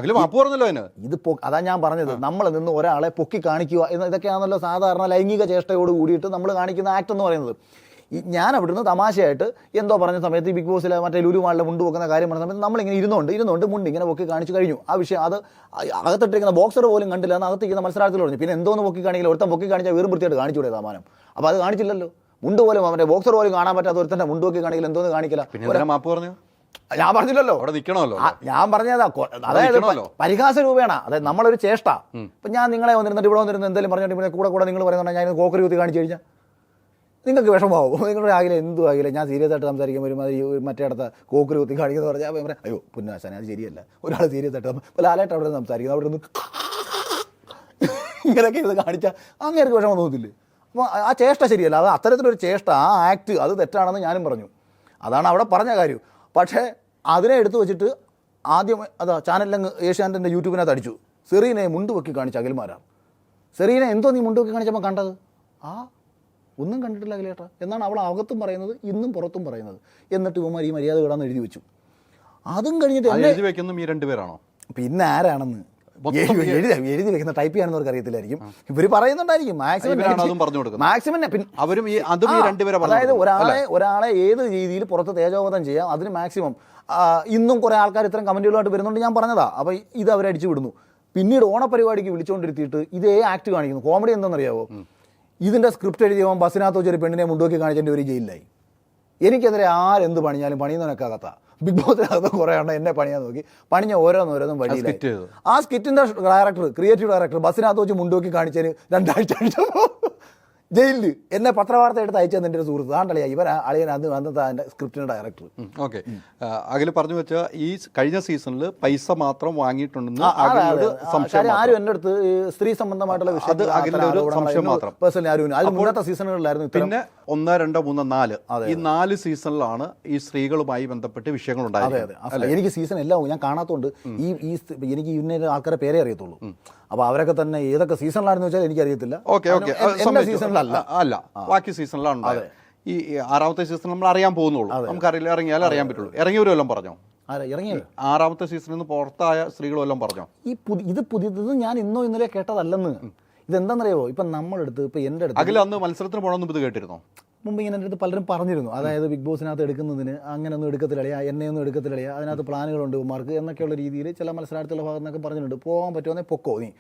C: ഇത് അതാ ഞാൻ പറഞ്ഞത്, നമ്മൾ നിന്ന് ഒരാളെ പൊക്കി കാണിക്കുക ഇതൊക്കെയാണല്ലോ സാധാരണ ലൈംഗിക ചേഷ്ടയോട് കൂടിയിട്ട് നമ്മൾ കാണിക്കുന്ന ആക്ട് എന്ന് പറയുന്നത്. ഞാൻ അവിടുന്ന് തമാശയായിട്ട് എന്തോ പറഞ്ഞ സമയത്ത് ഈ ബിഗ് ബോസിലെ മറ്റേ ലുലു മാളിലെ മുണ്ട് പൊക്കുന്ന കാര്യം പറഞ്ഞ സമയത്ത് നമ്മളിങ്ങനെ ഇരുന്നുകൊണ്ട് മുണ്ട് ഇങ്ങനെ പൊക്കി കാണിച്ചു കഴിഞ്ഞു. ആ വിഷയം അത് അകത്തിട്ടിരിക്കുന്ന ബോക്സർ പോലും കണ്ടില്ല എന്ന് അകത്തിരിക്കുന്ന മത്സരാർത്ഥികൾ പറഞ്ഞു. പിന്നെ എന്തോന്ന് പൊക്കി കാണിക്കില്ല, ഒരുത്തൻ പൊക്കി കാണിച്ചാൽ വീറും വൃത്തിയായിട്ട് കാണിച്ചുകൂടെ സമാനം. അപ്പോൾ അത് കാണിച്ചില്ലല്ലോ. മുണ്ട് പോലും അവൻ്റെ ബോക്സർ പോലും കാണാൻ പറ്റാത്ത ഒരുത്തൻ്റെ മുണ്ട് പൊക്കി കാണിക്കില്ല, എന്തോന്ന് കാണിക്കില്ല. ഞാൻ പറഞ്ഞില്ലല്ലോ, ഞാൻ പറഞ്ഞതാ. അതായത് പരിഹാസ രൂപേണ, അതായത് നമ്മളൊരു ചേഷ്ട. ഇപ്പം ഞാൻ നിങ്ങളെ വന്നിരുന്നിട്ട് ഇവിടെ വന്നിരുന്ന് എന്തെങ്കിലും പറഞ്ഞിട്ട് കൂടെ നിങ്ങൾ പറയുന്നുണ്ട് ഞാൻ കോക്കറി കുത്തി കാണിച്ചു കഴിഞ്ഞാൽ നിങ്ങൾക്ക് വിഷമമാവും. നിങ്ങളുടെ ആകില്ല എന്തും ആകില്ല. ഞാൻ സീരിയസ് ആയിട്ട് സംസാരിക്കുമ്പോൾ ഒരുമാതിരി മറ്റേ അടുത്ത കോക്കറി കുത്തി കാണിക്കുന്നത് പറഞ്ഞാൽ പറയാം, അയ്യോ പുന്നാശാനെ അത് ശരിയല്ല. ഒരാൾ സീരിയസ് ആയിട്ട് ഇപ്പോൾ ലാലായിട്ട് അവിടെ സംസാരിക്കുന്നത് അവിടെ നിന്ന് ഇങ്ങനെയൊക്കെ ഇത് കാണിച്ചാൽ അങ്ങേർക്ക് വിഷമം തോന്നില്ലേ. അപ്പോൾ ആ ചേഷ്ട ശരിയല്ല. അത് അത്തരത്തിലൊരു ചേഷ്ട, ആ ആക്ട് അത് തെറ്റാണെന്ന് ഞാനും പറഞ്ഞു. അതാണ് അവിടെ പറഞ്ഞ കാര്യം. പക്ഷേ അതിനെ എടുത്തു വെച്ചിട്ട് ആദ്യം ചാനലിലങ്ങ് ഏഷ്യാനെറ്റിൻ്റെ യൂട്യൂബിനകത്ത് അടിച്ചു, സെറീനെ മുണ്ട് പൊക്കി കാണിച്ച അഖിൽമാരാർ. സെറീനെ എന്തോ നീ മുണ്ട് പൊക്കി കാണിച്ചപ്പോൾ കണ്ടത്? ഒന്നും കണ്ടിട്ടില്ല അഖിലേട്ടാ എന്നാണ് അവൾ അകത്തും പറയുന്നത്, ഇന്നും പുറത്തും പറയുന്നത്. എന്നിട്ട് ഇവന്മാർ ഈ മര്യാദ വിടാന്ന് എഴുതി വെച്ചു. അതും കഴിഞ്ഞിട്ട്
B: ഈ 2 പേരാണോ
C: പിന്നെ ആരാണെന്ന് എഴുതി വെക്കുന്ന ടൈപ്പ് ചെയ്യാണെന്നവർക്ക് അറിയത്തില്ലായിരിക്കും. ഇവർ പറയുന്നുണ്ടായിരിക്കും മാക്സിമം. അതായത് ഒരാളെ ഏത് രീതിയിൽ പുറത്ത് തേജോവധം ചെയ്യാം, അതിന് മാക്സിമം. ഇന്നും കുറേ ആൾക്കാർ ഇത്തരം കമന്റുകളായിട്ട് വരുന്നുണ്ട്. ഞാൻ പറഞ്ഞതാ. അപ്പോൾ ഇത് അവരടിച്ചു വിടുന്നു. പിന്നീട് ഓണപരിപാടിക്ക് വിളിച്ചുകൊണ്ടിരുത്തിയിട്ട് ഇതേ ആക്ട് കാണിക്കുന്നു. കോമഡി എന്താണെന്നറിയാവോ? ഇതിൻ്റെ സ്ക്രിപ്റ്റ് എഴുതിയവൻ ബസ്സിനകത്ത് വെച്ചൊരു പെണ്ണിനെ മുണ്ടോക്കി കാണിച്ചതിൻ്റെ ഒരു ജയിലിലായി. എനിക്കെതിരെ ആരെന്ത് പണിഞ്ഞാലും പണിയുന്നതിനൊക്കെ ബിഗ് ബോസിനകത്ത് കുറേ എണ്ണം എന്നെ പണിയാൻ നോക്കി. പണിഞ്ഞ ഓരോന്നും വഴിയിലായി. ആ സ്കിറ്റിൻ്റെ ക്രിയേറ്റീവ് ഡയറക്ടർ ബസ്സിനകത്ത് വെച്ച് മുണ്ടോക്കി കാണിച്ചതിന് 2 ആഴ്ച കഴിഞ്ഞപ്പോൾ ജയിലിൽ എന്നെ പത്രവാർത്ത എടുത്ത് അയച്ചത് എൻ്റെ ഒരു സുഹൃത്ത്. ആണ്ടളിയാ ഇവൻ അളിയൻ അന്നത്തെ അതിൻ്റെ സ്ക്രിപ്റ്റിൻ്റെ ഡയറക്ടർ.
B: ഓക്കെ, അഖിൽ പറഞ്ഞു വെച്ചാൽ ഈ കഴിഞ്ഞ സീസണിൽ പൈസ മാത്രം വാങ്ങിയിട്ടുണ്ടെന്ന്
C: ആരും എൻ്റെ അടുത്ത് സ്ത്രീ സംബന്ധമായിട്ടുള്ള വിഷയം പേഴ്സണലി ആരും അത് മുന്നത്തെ സീസണുകളിലായിരുന്നു.
B: പിന്നെ 1, 2, 3, 4 ഈ 4 സീസണിലാണ് ഈ സ്ത്രീകളുമായി ബന്ധപ്പെട്ട് വിഷയങ്ങൾ ഉണ്ടായത്.
C: എനിക്ക് സീസൺ എല്ലാം ഞാൻ കാണാത്തതുകൊണ്ട് എനിക്ക് ഇന്ന ആൾക്കാരെ പേരേ അറിയത്തുള്ളൂ. അപ്പോൾ അവരൊക്കെ തന്നെ ഏതൊക്കെ സീസണിലാണെന്ന് വെച്ചാൽ എനിക്കറിയത്തില്ല.
B: അല്ല ബാക്കി സീസണിലാണ്. ഈ 6ാമത്തെ സീസൺ നമ്മൾ അറിയാൻ പോകുന്നുള്ളൂ, നമുക്കറിയില്ല. ഇറങ്ങിയാലും അറിയാൻ പറ്റുള്ളൂ. ഇറങ്ങിയവരും എല്ലാം പറഞ്ഞോ? 6ാമത്തെ സീസണിൽ നിന്ന് പുറത്തായ സ്ത്രീകളും എല്ലാം പറഞ്ഞോ?
C: ഇത് പുതിയത് ഞാൻ ഇന്നോ ഇന്നലെ കേട്ടതല്ലെന്ന്. ഇതെന്താണെന്നറിയാവോ? ഇപ്പം നമ്മളെടുത്ത് ഇപ്പം എൻ്റെ അടുത്ത്
B: അഖിൽ അന്ന് മത്സരത്തിന് പോകണമെന്ന് ഇത് കേട്ടിരുന്നോ?
C: മുമ്പ് ഇങ്ങനെ എൻ്റെ അടുത്ത് പലരും പറഞ്ഞിരുന്നു, അതായത് ബിഗ് ബോസിനകത്ത് എടുക്കുന്നതിന് അങ്ങനെയൊന്നും എടുക്കത്തില്ല, എന്നെയൊന്നും എടുക്കത്തില്ല, അതിനകത്ത് പ്ലാനുകളുണ്ട് ഉമാർക്ക് എന്നൊക്കെയുള്ള രീതിയിൽ ചില മത്സരാർത്ഥികളുടെ ഭാഗത്ത് നിന്നൊക്കെ പറഞ്ഞിട്ടുണ്ട്. പോകാൻ പറ്റുമെന്നേ പൊക്കോ നീ,